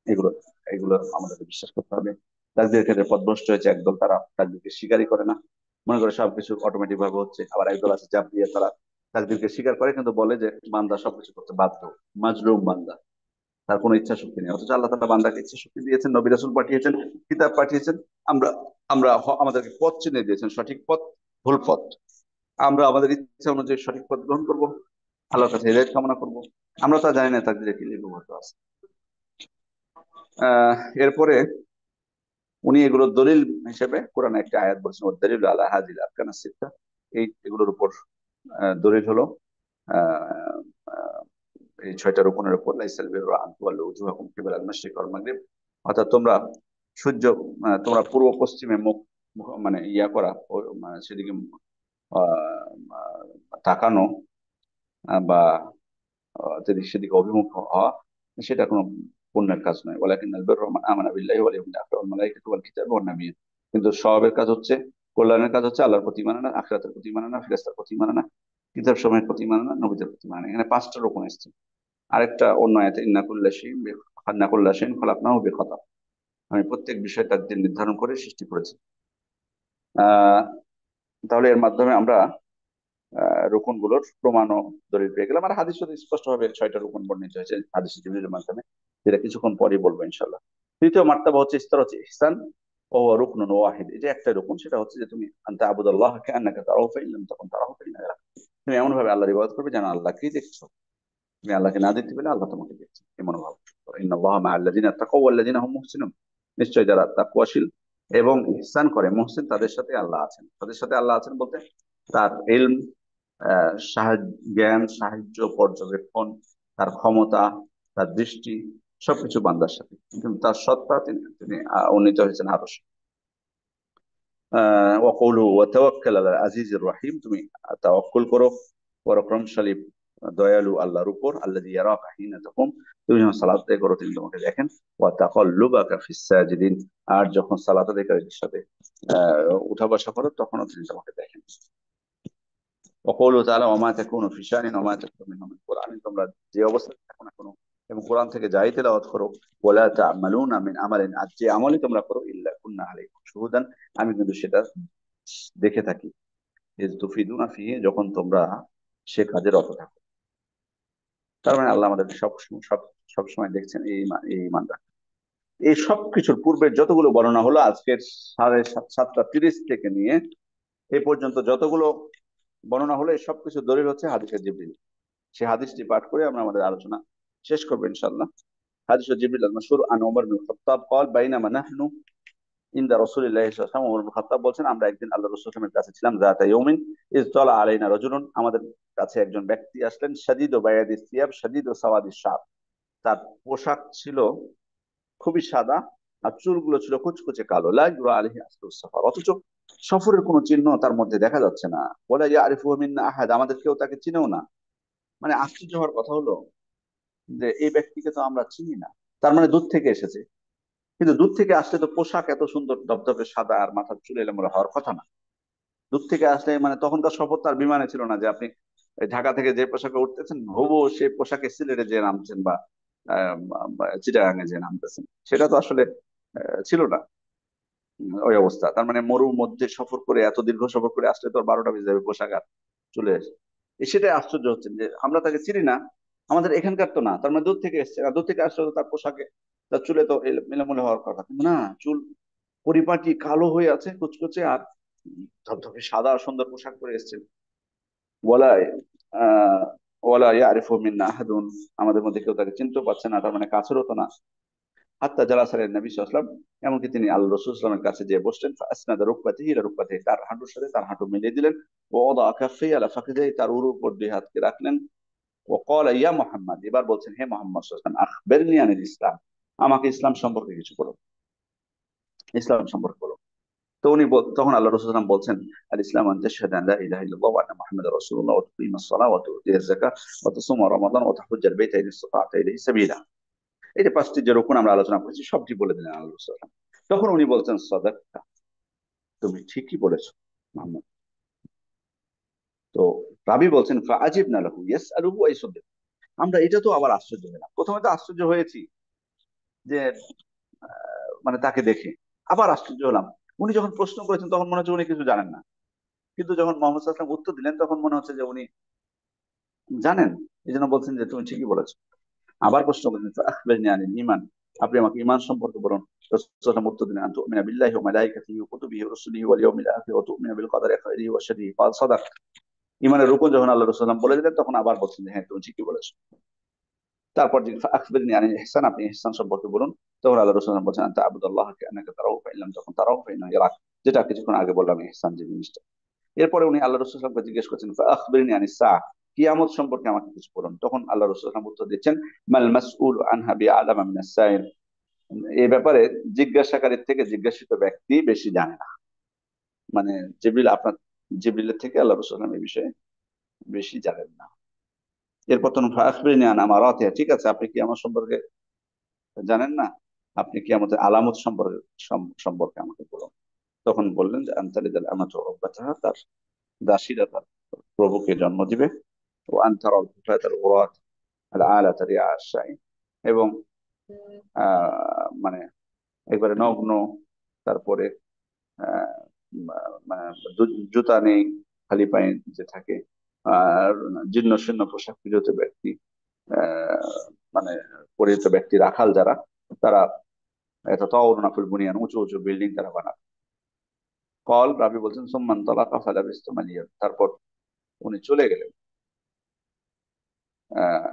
এগুলো এগুলো আমাদেরকে বিশ্বাস করতে হবে। তাকদীরের ক্ষেত্রে পথভ্রষ্ট হয়েছে একদল, তারা তাকদীরকে স্বীকারই করে না, মনে করে সবকিছু অটোমেটিক ভাবে হচ্ছে। আবার একদল আছে চাপ দিয়ে তারা তাকদীরকে স্বীকার করে কিন্তু বলে যে বান্দা সবকিছু করতে বাধ্য, মাজলুম বান্দা, তার কোনো ইচ্ছা শক্তি নেই। অথচ আল্লাহ তাআলা বান্দাকে ইচ্ছা শক্তি দিয়েছেন, নবী রাসূল পাঠিয়েছেন, কিতাব পাঠিয়েছেন। আমরা আমরা আমাদেরকে পথ চিনে দিয়েছেন, সঠিক পথ, ভুল পথ। আমরা আমাদের ইচ্ছা অনুযায়ী সঠিক পথ গ্রহণ করব, আল্লাহর কাছে হেদায়েত কামনা করব। আমরা তা জানি না তাকদীরে কি লিপিবদ্ধ আছে। এরপরে উনি এগুলো দলিল হিসেবে কোরআনে একটা আয়াত বলছেন, ওয়া দলিল আলা হাযিল আরকানাস সিত্তা, এই এগুলোর উপর দলিল হলো আহ, আহ, এই 6টা রুকনের উপর, লাইসাল বিররা আন তুওয়াল্লু উজুহাকুম কিবালাল মাশরিক ওয়াল মাগরিব, অর্থাৎ তোমরা সূর্য, তোমরা পূর্ব পশ্চিমে মুখ মানে ইয়া করা, মানে সেদিকে আহ, আহ, তাকানো, বা সেদিকে অভিমুখ হওয়া, সেটা কোনো পুণ্যের কাজ নয়। ওয়ালাকিন্নাল বিররা মান আমানা বিল্লাহি ওয়াল ইয়াউমিল আখির ওয়াল মালাইকাতি ওয়াল কিতাবি ওয়ান নাবিয়্যিন। কিন্তু সওয়াবের কাজ হচ্ছে, কল্যাণের কাজ হচ্ছে আল্লাহর প্রতি ঈমান আনা, আখিরাতের প্রতি ঈমান আনা, ফেরেশতার প্রতি ঈমান আনা, কিতাব সময়ের প্রতি ঈমান আনা, নবীদের প্রতি ঈমান আনা। এখানে 5টা রকম এসেছে। আরেকটা অন্য আয়াতে ইন্না কুল্লা শাইইন খালাকনাহু বিখাতা, আমি প্রত্যেক বিষয় তাকদীর নির্ধারণ করে সৃষ্টি করেছি। তাহলে এর মাধ্যমে আমরা রুকুন গুলোর প্রমাণ ও দলিল পেয়ে গেলাম। আর হাদিস স্পষ্ট ভাবে 6টা রুকুন বর্ণিত হয়েছে হাদিস জিবরীলের মাধ্যমে, যেটা কিছুক্ষণ পরেই বলবো ইনশাল্লাহ। তৃতীয় মার্তাবা হচ্ছে স্তর হচ্ছে ইহসান ও রুকনুন ওয়াহিদ। এটা একটা রুকুন, সেটা হচ্ছে যে তুমি আনতা আবুদাল্লাহ কান্নাকা তারাহু ফাইন লাম তাকুন তারাহু ফাইন্নাহু ইয়ারাক। তুমি এমন ভাবে আল্লাহর ইবাদত করবে যেন আল্লাহকেই দেখছো। তুমি আল্লাহকে না দেখতে পেলে আল্লাহ তোমাকে দেখছে, এই মনোভাব। ইন্নাল্লাহা মাআল্লাযিনা তাকাউ ওয়াল্লাযিনা হুম মুহসিনুন। নিশ্চয় যারা তাকওয়াশীল এবং ইহসান করে, মুহসিন, তাদের সাথে আল্লাহ আছেন। তাদের সাথে আল্লাহ আছেন বলতে তার ইলম, জ্ঞান, সাহায্য, পর্যবেক্ষণ, তার ক্ষমতা, তার দৃষ্টি, সবকিছু বান্দার সাথে। কিন্তু তার সত্তা তিনি তিনি উন্নীত হয়েছেন আরো। ওয়াকুলু ওয়া তাওয়াক্কাল আলা আজিজির রহিম। তুমি তাওয়াক্কুল করো পরাক্রমশালী দয়ালু আল্লাহর উপর। আল্লাযী ইয়ারাকা হিনা তাকুম। তুমি যখন সালাত আদায় করো তিনি তোমাকে দেখেন। ওয়া তাকাল্লুবাকা ফিস সাজিদিন। আর যখন সালাত আদায়কারীদের সাথে উঠা বসা করো তখনও তিনি তোমাকে দেখেন। وقوله تعالى وما تكون في شأن وما تتلو منه من قرآن। তোমরা যে অবস্থায় থাকো না কোনো এবং কোরআন থেকে যাই তেলাওয়াত করো, ওয়ালা তা'মালুনা মিন আমালিন, আর যে আমলই তোমরা করো, ইল্লা কুন্না আলাইকুম শুহুদান, আমি কিন্তু সেটা দেখে থাকি। ইজ তুফিদুনা ফিহি, যখন তোমরা সে কাজে রত থাকো। তার মানে আল্লাহ আমাদের সব সব সময় দেখছেন, এই ইমানদার। এই সব কিছুর পূর্বের যতগুলো বর্ণনা হলো আজকের 7:30 থেকে নিয়ে এই পর্যন্ত যতগুলো বর্ণনা হলো, এই সবকিছু দলিল হচ্ছে হাদিসের জিবরিল। সে হাদিসটি পাঠ করে আমরা আমাদের আলোচনা শেষ করবো ইনশাআল্লাহ। হাদিস জিবরিল আল মাশহুর আন ওমর বিন খাত্তাব قال বাইনামা নাহনু ইনদা রাসূলিল্লাহি সাল্লাল্লাহু আলাইহি ওয়াসাল্লাম। ওমর বিন খাত্তাব বলছেন, আমরা একদিন আল্লাহ রাসূল সাল্লাল্লাহু আলাইহি ওয়াসাল্লামের কাছে ছিলাম। যাতা ইয়াউমিন ইজ তালা আলাইনা রাজুলুন, আমাদের কাছে একজন ব্যক্তি আসলেন। শাদীদু বায়াদিস সিয়াব শাদীদু সাওয়াদিস শার। তার পোশাক ছিল খুবই সাদা আর চুলগুলো ছিল কুচকুচে কালো। লা ইউরা আলাইহি আসরুস সাফার, অথচ সফরের কোনো চিহ্ন তার মধ্যে দেখা যাচ্ছে না। ওয়ালা ইয়ারিফু মিন্না আহাদ, আমাদের কেউ তাকে চিনেও না। মানে আশ্চর্য হওয়ার কথা হলো যে এই ব্যক্তিকে তো আমরা চিনি না, তার মানে দূর থেকে এসেছে। কিন্তু দূর থেকে আসলে তো পোশাক এত সুন্দর ধবধবে সাদা আর মাথার চুল এলোমেলো হওয়ার কথা না। দূর থেকে আসলে মানে তখনকার সফর তার বিমানে ছিল না যে আপনি এই ঢাকা থেকে যে পোশাকে উঠতেছেন হবু সেই পোশাকে সিলেটে যে নামছেন বা চিটাগাঙে যে নামতেছেন, সেটা তো আসলে ছিল না। ওই অবস্থা, তার মানে মরুর মধ্যে সফর করে এত দীর্ঘ সফর করে আসলে তো আর 12টা বেজে যাবে পোশাক আর চলে এসে। সেটাই আশ্চর্য হচ্ছেন যে আমরা তাকে চিনি না, আমাদের এখানকার তো না, তার মানে দূর থেকে এসছে। আর দূর থেকে আসলে তো তার পোশাকে, তার চুলে তো এলোমেলো হওয়ার কথা, কিন্তু না, চুল পরিপাটি কালো হয়ে আছে কুচকুচে আর ধবধবে সাদা সুন্দর পোশাক পরে এসেছেন। ওয়ালা আহ ওয়ালা ইয়ারিফু মিন্না আহাদুন, আমাদের মধ্যে কেউ তাকে চিনতে পারছে না, তার মানে কাছেরও তো না। হাত্তা জালাসা নবী সাল্লাল্লাহু আলাইহি ওয়াসাল্লাম, এমনকি তিনি আল্লাহ রাসূল সাল্লাল্লাহু আলাইহি ওয়াসাল্লামের কাছে যেয়ে বসলেন। ফাসনাদা রুকবাতিহি ইলা রুকবাতিহি, তার হাঁটুর সাথে তার হাঁটু মিলিয়ে দিলেন। ওয়া ওয়াদা কাফাইহি আলা ফাখিযাহি, তার উরুর উপর দুই হাতকে রাখলেন। ওয়া ক্বালা ইয়া মুহাম্মদ, এবার বলছেন হে মুহাম্মদ সাল্লাল্লাহু আলাইহি ওয়াসাল্লাম, আখবিরনি আনিল ইসলাম, আমাকে ইসলাম সম্পর্কে কিছু বলো, ইসলাম সম্পর্কে বলো। তো তখন আল্লাহ রাসূল সাল্লাল্লাহু আলাইহি ওয়াসাল্লাম বলছেন, আল ইসলাম আন তাশহাদা আন লা ইলাহা ইল্লাল্লাহ ওয়া আন্না মুহাম্মাদার রাসূলুল্লাহ ওয়া তুকিমাস সালাহ ওয়া তু'তিয়াজ যাকাত ওয়া তাসুমা রমাদান ওয়া তাহজ্জাল বাইতা ইন ইসতাতা ইলাইহি সাবিলা। এই যে 5টি যে রুকুন আমরা আলোচনা করেছি সবটি বলে দিলেন আল্লাহ রাসূল সাল্লাল্লাহু আলাইহি ওয়াসাল্লাম। তখন উনি বলছেন, সাদাকতা, তুমি ঠিকই বলেছো মোহাম্মদ। তো রাবি বলছেন ফাআজিবনা লাহু ইয়াসআলুহু ওয়া ইয়াসুদ্দু, আমরা এটা তো আবার আশ্চর্য হলাম। প্রথমে তো আশ্চর্য হয়েছি যে মানে তাকে দেখে, আবার আশ্চর্য হলাম উনি যখন প্রশ্ন করেছেন তখন মনে হচ্ছে উনি কিছু জানেন না, কিন্তু যখন মোহাম্মদ সাল্লাল্লাহু আলাইহি ওয়াসাল্লাম উত্তর দিলেন তখন মনে হচ্ছে যে উনি জানেন। এই জন্য বলছেন যে তুমি ঠিকই বলেছো। আবার প্রশ্ন করলেন আখবিরনি আনিল ঈমান, আপনি আমাকে ঈমান সম্পর্কে বলুন। রাসূল সাল্লাল্লাহু আলাইহি ওয়াসাল্লাম উত্তর দিলেন, আন তুমিনা বিল্লাহি ওয়া মালাইকাতিহি ওয়া কুতুবিহি ওয়া রাসূলিহি ওয়াল ইয়াউমিল আখির ওয়া তুমিনা বিল কদরি খাইরিহি ওয়া শাররিহি। ক্বাল সাদাক, ঈমানের রুকন যখন আল্লাহ রাসূল সাল্লাল্লাহু আলাইহি ওয়াসাল্লাম বলে দিলেন তখন আবার বলছেন যে হ্যাঁ তুমি ঠিকই বলেছো। তারপর আখবিরনি আনিল ইহসান, আপনি ইহসান সম্পর্কে বলুন। তখন আল্লাহ রাসূল সাল্লাল্লাহু আলাইহি ওয়াসাল্লাম বলছেন, আনতা আবুদাল্লাহ কান্নাকা তারাহু ফাইন লাম তাকুন তারাহু ফাইন্নাহু ইয়ারাক, যেটা কিছুক্ষণ আগে বললাম ইহসান যে জিনিসটা। এরপরে উনি আল্লাহ রাসূল সাল্লাল্লাহু আলাইহি ওয়াসাল্লামকে জিজ্ঞেস করছেন, আখবিরনি আনিস সাআহ, কিয়ামত সম্পর্কে আমাকে কিছু বলুন। তখন আল্লাহ রাসূল সাল্লাল্লাহু আলাইহি ওয়াসাল্লাম উত্তর দিচ্ছেন, মাল মাসউল আনহা বিআলামা মিনাস সাইল, এই ব্যাপারে জিজ্ঞাসাকারীর থেকে জিজ্ঞাসিত ব্যক্তি বেশি জানে না। মানে জিবরিল আপনার, জিবরিলের থেকে আল্লাহ রাসূল সাল্লাল্লাহু আলাইহি ওয়াসাল্লাম এই বিষয়ে বেশি জানেন না। এরপর তখন আখবিরনি আন আমারাতিহা, ঠিক আছে আপনি কি আমার সম্পর্কে জানেন না, আপনি কি আমাদের আলামত সম্পর্কে সম্পর্কে আমাকে বলুন। তখন বললেন যে আনতালিদাল আমাতু রাব্বাতাহা, তার দাসীরা তার প্রভুকে জন্ম দিবে। ও আনতারাল হুফাতাল উরাত আল আলাতা রিআ আশ-শাই, এবং মানে একবারে নগ্ন, তারপরে আহ জুতা নেই, খালি পায়ে যে থাকে, আর জীর্ণ শীর্ণ পোশাক পরিহিত ব্যক্তি, আহ মানে পরিহিত ব্যক্তি, রাখাল যারা, তারা এত তাওরুনাফিল বুনিয়ান, উঁচু উঁচু বিল্ডিং তারা বানাবে। কল রাবি বলছেন সুম্মান তালাকা ফালাবিস্তু মালিয়ান, তারপর উনি চলে গেলেন।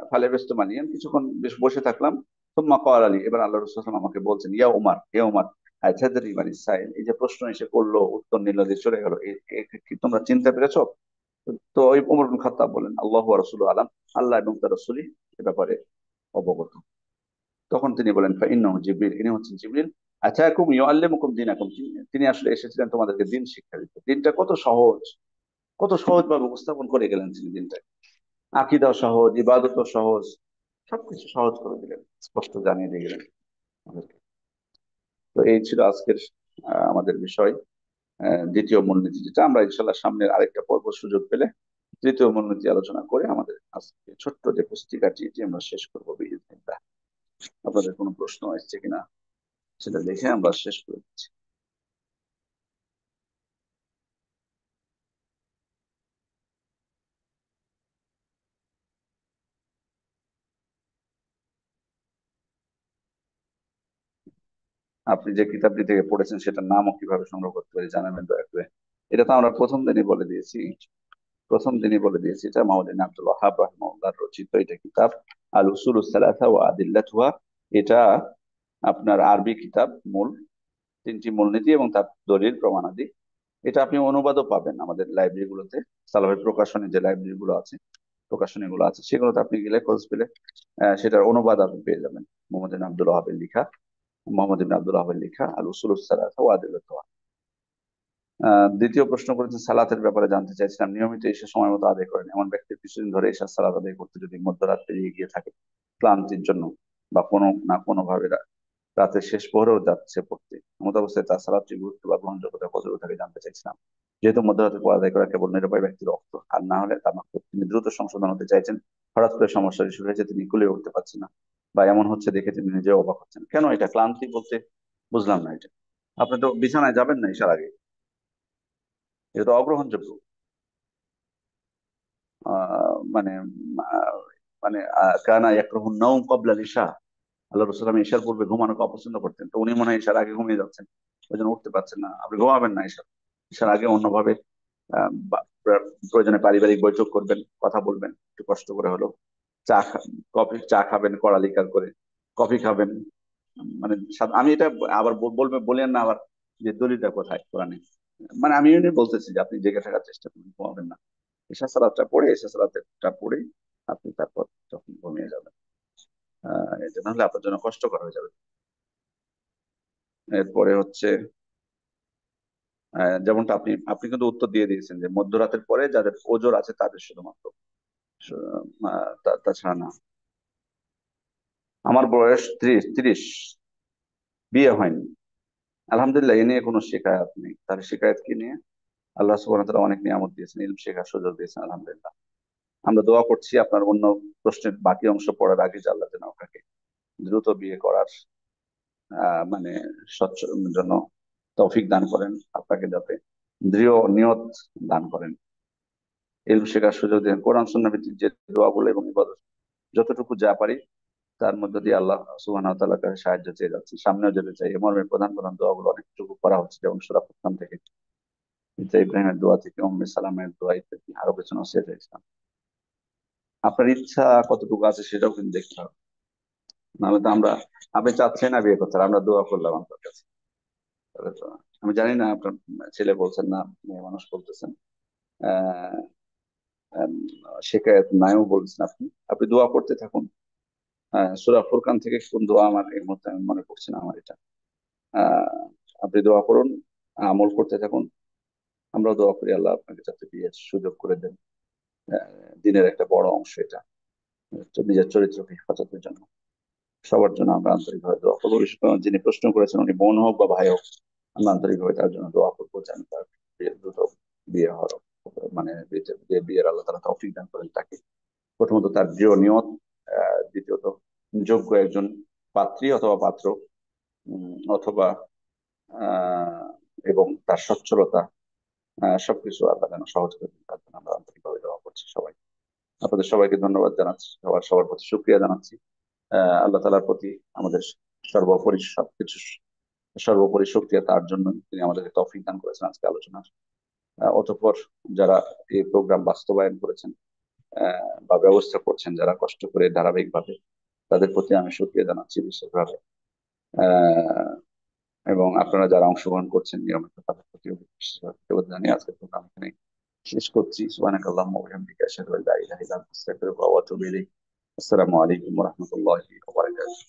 ফালাবিস্তু মালিয়ান, কিছুক্ষণ বেশ বসে থাকলাম। সুম্মা ক্বালা লি, এবার আল্লাহ রাসূল সাল্লাল্লাহু আলাইহি ওয়াসাল্লাম আমাকে বলছেন, ইয়া উমার, হে উমার, আতাদরি মানিস সাইল, এই যে প্রশ্ন এসে করলো, উত্তর নিল, দিয়ে চলে গেল, কি তোমরা চিনতে পেরেছো? তো ওই ওমর বিন খাত্তাব বলেন, আল্লাহু ওয়া রাসূলুহু আলাম, আল্লাহ এবং তার রাসূলই এ ব্যাপারে অবগত। তখন তিনি বলেন, ফাইন্নাহু জিবরিল, ইনি হচ্ছেন জিবরিল, আতাকুম ইউআল্লিমুকুম দীনাকুম, তিনি আসলে এসেছিলেন তোমাদেরকে দিন শিক্ষা দিতে। দিনটা কত সহজ, কত সহজ ভাবে উপস্থাপন করে গেলেন তিনি দিনটা। আকীদাও সহজ, ইবাদতও সহজ, সবকিছু সহজ করে দিলেন, স্পষ্ট জানিয়ে দিয়ে গেলেন আমাদেরকে। তো এই ছিল আজকের আমাদের বিষয়। দ্বিতীয় মূলনীতি, যেটা আমরা ইনশাল্লাহ সামনের আরেকটা পর্ব সুযোগ পেলে তৃতীয় মূলনীতি আলোচনা করে আমাদের আজকে ছোট্ট যে পুস্তিকাটি এটি আমরা শেষ করবো বিইজনিল্লাহ। আপনাদের কোনো প্রশ্ন আসছে কিনা সেটা দেখে আমরা শেষ করে দিচ্ছি। আপনি যে কিতাবটি থেকে পড়েছেন সেটার নামও কিভাবে সংগ্রহ করতে পারি জানাবেন দয়া করে। এটা তো আমরা প্রথম দিনই বলে দিয়েছি, প্রথম দিনই বলে দিয়েছি, এটা মাওলানা আব্দুল ওয়াহাব রাহিমাহুল্লাহর রচিত এটা কিতাব, আল উসুলুস সালাসা ওয়া আদিল্লাতুহা। এটা আপনার আরবি কিতাব, মূল তিনটি মূলনীতি এবং তার দলিল প্রমাণাদি। এটা আপনি অনুবাদও পাবেন আমাদের লাইব্রেরি গুলোতে, সালাফি প্রকাশনী যে লাইব্রেরি গুলো আছে, প্রকাশনী গুলো আছে, সেগুলোতে আপনি গেলে খোঁজ পেলে সেটার অনুবাদ আপনি পেয়ে যাবেন। মোহাম্মদ ইবনে আব্দুল ওয়াহাবের লেখা, মোহাম্মদ ইবনে আব্দুল ওয়াহাবের লেখা আল উসুলুস সালাসা ওয়া আদিল্লাতুহা। দ্বিতীয় প্রশ্ন করেছেন সালাতের ব্যাপারে, জানতে চাইছিলাম নিয়মিত এসে সময় মতো আদায় করেন এমন ব্যক্তির কিছুদিন ধরে এসে সালাত আদায় করতে যদি মধ্যরাত পেরিয়ে গিয়ে থাকে ক্লান্তির জন্য, বা কোনো না কোনো ভাবে রাতের শেষ প্রহরেও যাচ্ছে পড়তে, এমত অবস্থায় তার সালাদটির গুরুত্ব বা গ্রহণযোগ্যতা কতটুকু থাকে জানতে চাইছিলাম। যেহেতু মধ্যরাতে পড়া আদায় করা কেবল নিরুপায় ব্যক্তির রক্ত, আর না হলে তার মাত্র তিনি দ্রুত সংশোধন হতে চাইছেন, হঠাৎ করে সমস্যা শুরু হয়েছে, তিনি কুলিয়ে উঠতে পারছেন না, বা এমন হচ্ছে দেখে তিনি নিজেও অবাক হচ্ছেন। কেন এটা ক্লান্তি বলতে? বুঝলাম না এটা। আপনি তো বিছানায় যাবেন না ঈশার আগে, এটা তো অগ্রহণযোগ্য। মানে মানে কানা ইয়াকরাহুন নাওম ক্বাবলা ইশা, আল্লাহ রাসূল আমি ঈশার পূর্বে ঘুমানোকে অপছন্দ করতেন। তো উনি মনে হয় ঈশার আগে ঘুমিয়ে যাচ্ছেন, ওই জন্য উঠতে পারছেন না। আপনি ঘুমাবেন না ঈশার ঈশার আগে, অন্যভাবে প্রয়োজনে পারিবারিক বৈঠক করবেন, কথা বলবেন একটু কষ্ট করে হলো, কফি চা খাবেন কড়া লিকার করে, কফি খাবেন। মানে আমি এটা আবার বলবেন, বলেন না আবার যে দলিলটা কোথায় কোরআনে। মানে আমি এমনি বলতেছি যে আপনি জেগে থাকার চেষ্টা করুন, ঘুমাবেন না। এশা সালাতটা পড়ে আপনি তারপর তখন ঘুমিয়ে যাবেন। এটা নাহলে আপনার জন্য কষ্টকর হয়ে যাবে। এরপরে হচ্ছে যেমনটা আপনি আপনি কিন্তু উত্তর দিয়ে দিয়েছেন যে মধ্যরাতের পরে যাদের ওজোর আছে তাদের শুধুমাত্র, তাছাড়া না। আমার বয়স 30, বিয়ে হয়নি। আলহামদুলিল্লাহ, এ নিয়ে কোনো শিকায়ত নেই। তার শিকায়ত কি নিয়ে? আল্লাহ সুবহানাহু ওয়া তাআলা অনেক নিয়ামত দিয়েছেন, ইলম শেখার সুযোগ দিয়েছেন, আলহামদুলিল্লাহ। আমরা দোয়া করছি আপনার অন্য প্রশ্নের বাকি অংশ পড়ার আগে যে আল্লাহ যেন আপনাকে দ্রুত বিয়ে করার মানে স্বচ্ছ জন্য তৌফিক দান করেন, আপনাকে যাতে দৃঢ় নিয়ত দান করেন, ইলম শেখার সুযোগ দেন, কোরআন সুন্নাহ ভিত্তিক যে দোয়াগুলো এবং ইবাদত যতটুকু যা পারি তার মধ্য দিয়ে আল্লাহ সুবহানাহু ওয়া তাআলার কাছে সাহায্য চেয়ে যাচ্ছি, সামনেও যেতে চাই। এ মর্মে প্রধান প্রধান দোয়াগুলো অনেকটুকু করা হচ্ছে, যেমন সূরা ফুরকান থেকে, ঈসা ইব্রাহিমের দোয়া থেকে, উম্মে সালামের দোয়া ইত্যাদি, আরো কিছু নসিহত ইসলাম। আপনার ইচ্ছা কতটুকু আছে সেটাও কিন্তু দেখতে হবে, নাহলে তো আমরা, আপনি চাচ্ছেন না বিয়ে করতে, আর আমরা দোয়া করলাম আপনার কাছে, তাহলে তো আমি জানি না আপনার ছেলে বলছেন না মেয়ে মানুষ বলতেছেন, আহ আহ, শেখায়ত নাইও বলছেন আপনি, আপনি দোয়া করতে থাকুন। সূরা ফুরকান থেকে কোন দোয়া আমার এই মুহূর্তে আমি মনে পড়ছে না আমার এটা। আহ আপনি দোয়া করুন, আমল করতে থাকুন, আমরাও দোয়া করি আল্লাহ আপনাকে যাতে বিয়ের সুযোগ করে দেন। দিনের একটা বড় অংশ এটা, তো নিজের চরিত্রকে হেফাজতের জন্য সবার জন্য আমরা আন্তরিকভাবে দোয়া করবো। বিশেষ করে যিনি প্রশ্ন করেছেন উনি বোন হোক বা ভাই হোক, আমরা আন্তরিকভাবে তার জন্য দোয়া করবো যেন তার দ্রুত বিয়ে হওয়ার, মানে বিয়ের আল্লাহ তাআলা তৌফিক দান করেন তাকে। প্রথমত তার দৃঢ় নিয়ত, দ্বিতীয়ত যোগ্য একজন পাত্রী অথবা পাত্র, অথবা আহ এবং তার সচ্ছলতা, সবকিছু আল্লাহ যেন সহজ করে দিন, তার জন্য আমরা আন্তরিকভাবে দোয়া করছি সবাই। আপনাদের সবাইকে ধন্যবাদ জানাচ্ছি, সবার সবার প্রতি শুকরিয়া জানাচ্ছি। আল্লাহ তালার প্রতি আমাদের সর্বোপরি সবকিছু, সর্বোপরি শুকরিয়া তার জন্য, তিনি আমাদেরকে তৌফিক দান করেছেন আজকে আলোচনার। অতঃপর যারা এই প্রোগ্রাম বাস্তবায়ন করেছেন বা ব্যবস্থা করছেন, যারা কষ্ট করে ধারাবাহিকভাবে, তাদের প্রতি আমি শুকরিয়া জানাচ্ছি বিশেষভাবে। আহ এবং আপনারা যারা অংশগ্রহণ করছেন নিয়মিত, তাদের প্রতিও বিশেষভাবে ধন্যবাদ জানিয়ে আজকের প্রোগ্রাম এখানে শেষ করছি। সুবহানাকাল্লাহুম্মা ওয়া বিহামদিকা আশহাদু আল্লা ইলাহা ইল্লা আনতা আস্তাগফিরুকা ওয়া আতুবু ইলাইক। আসসালামু আলাইকুম ওয়া রাহমাতুল্লাহি ওয়া বারাকাতুহু।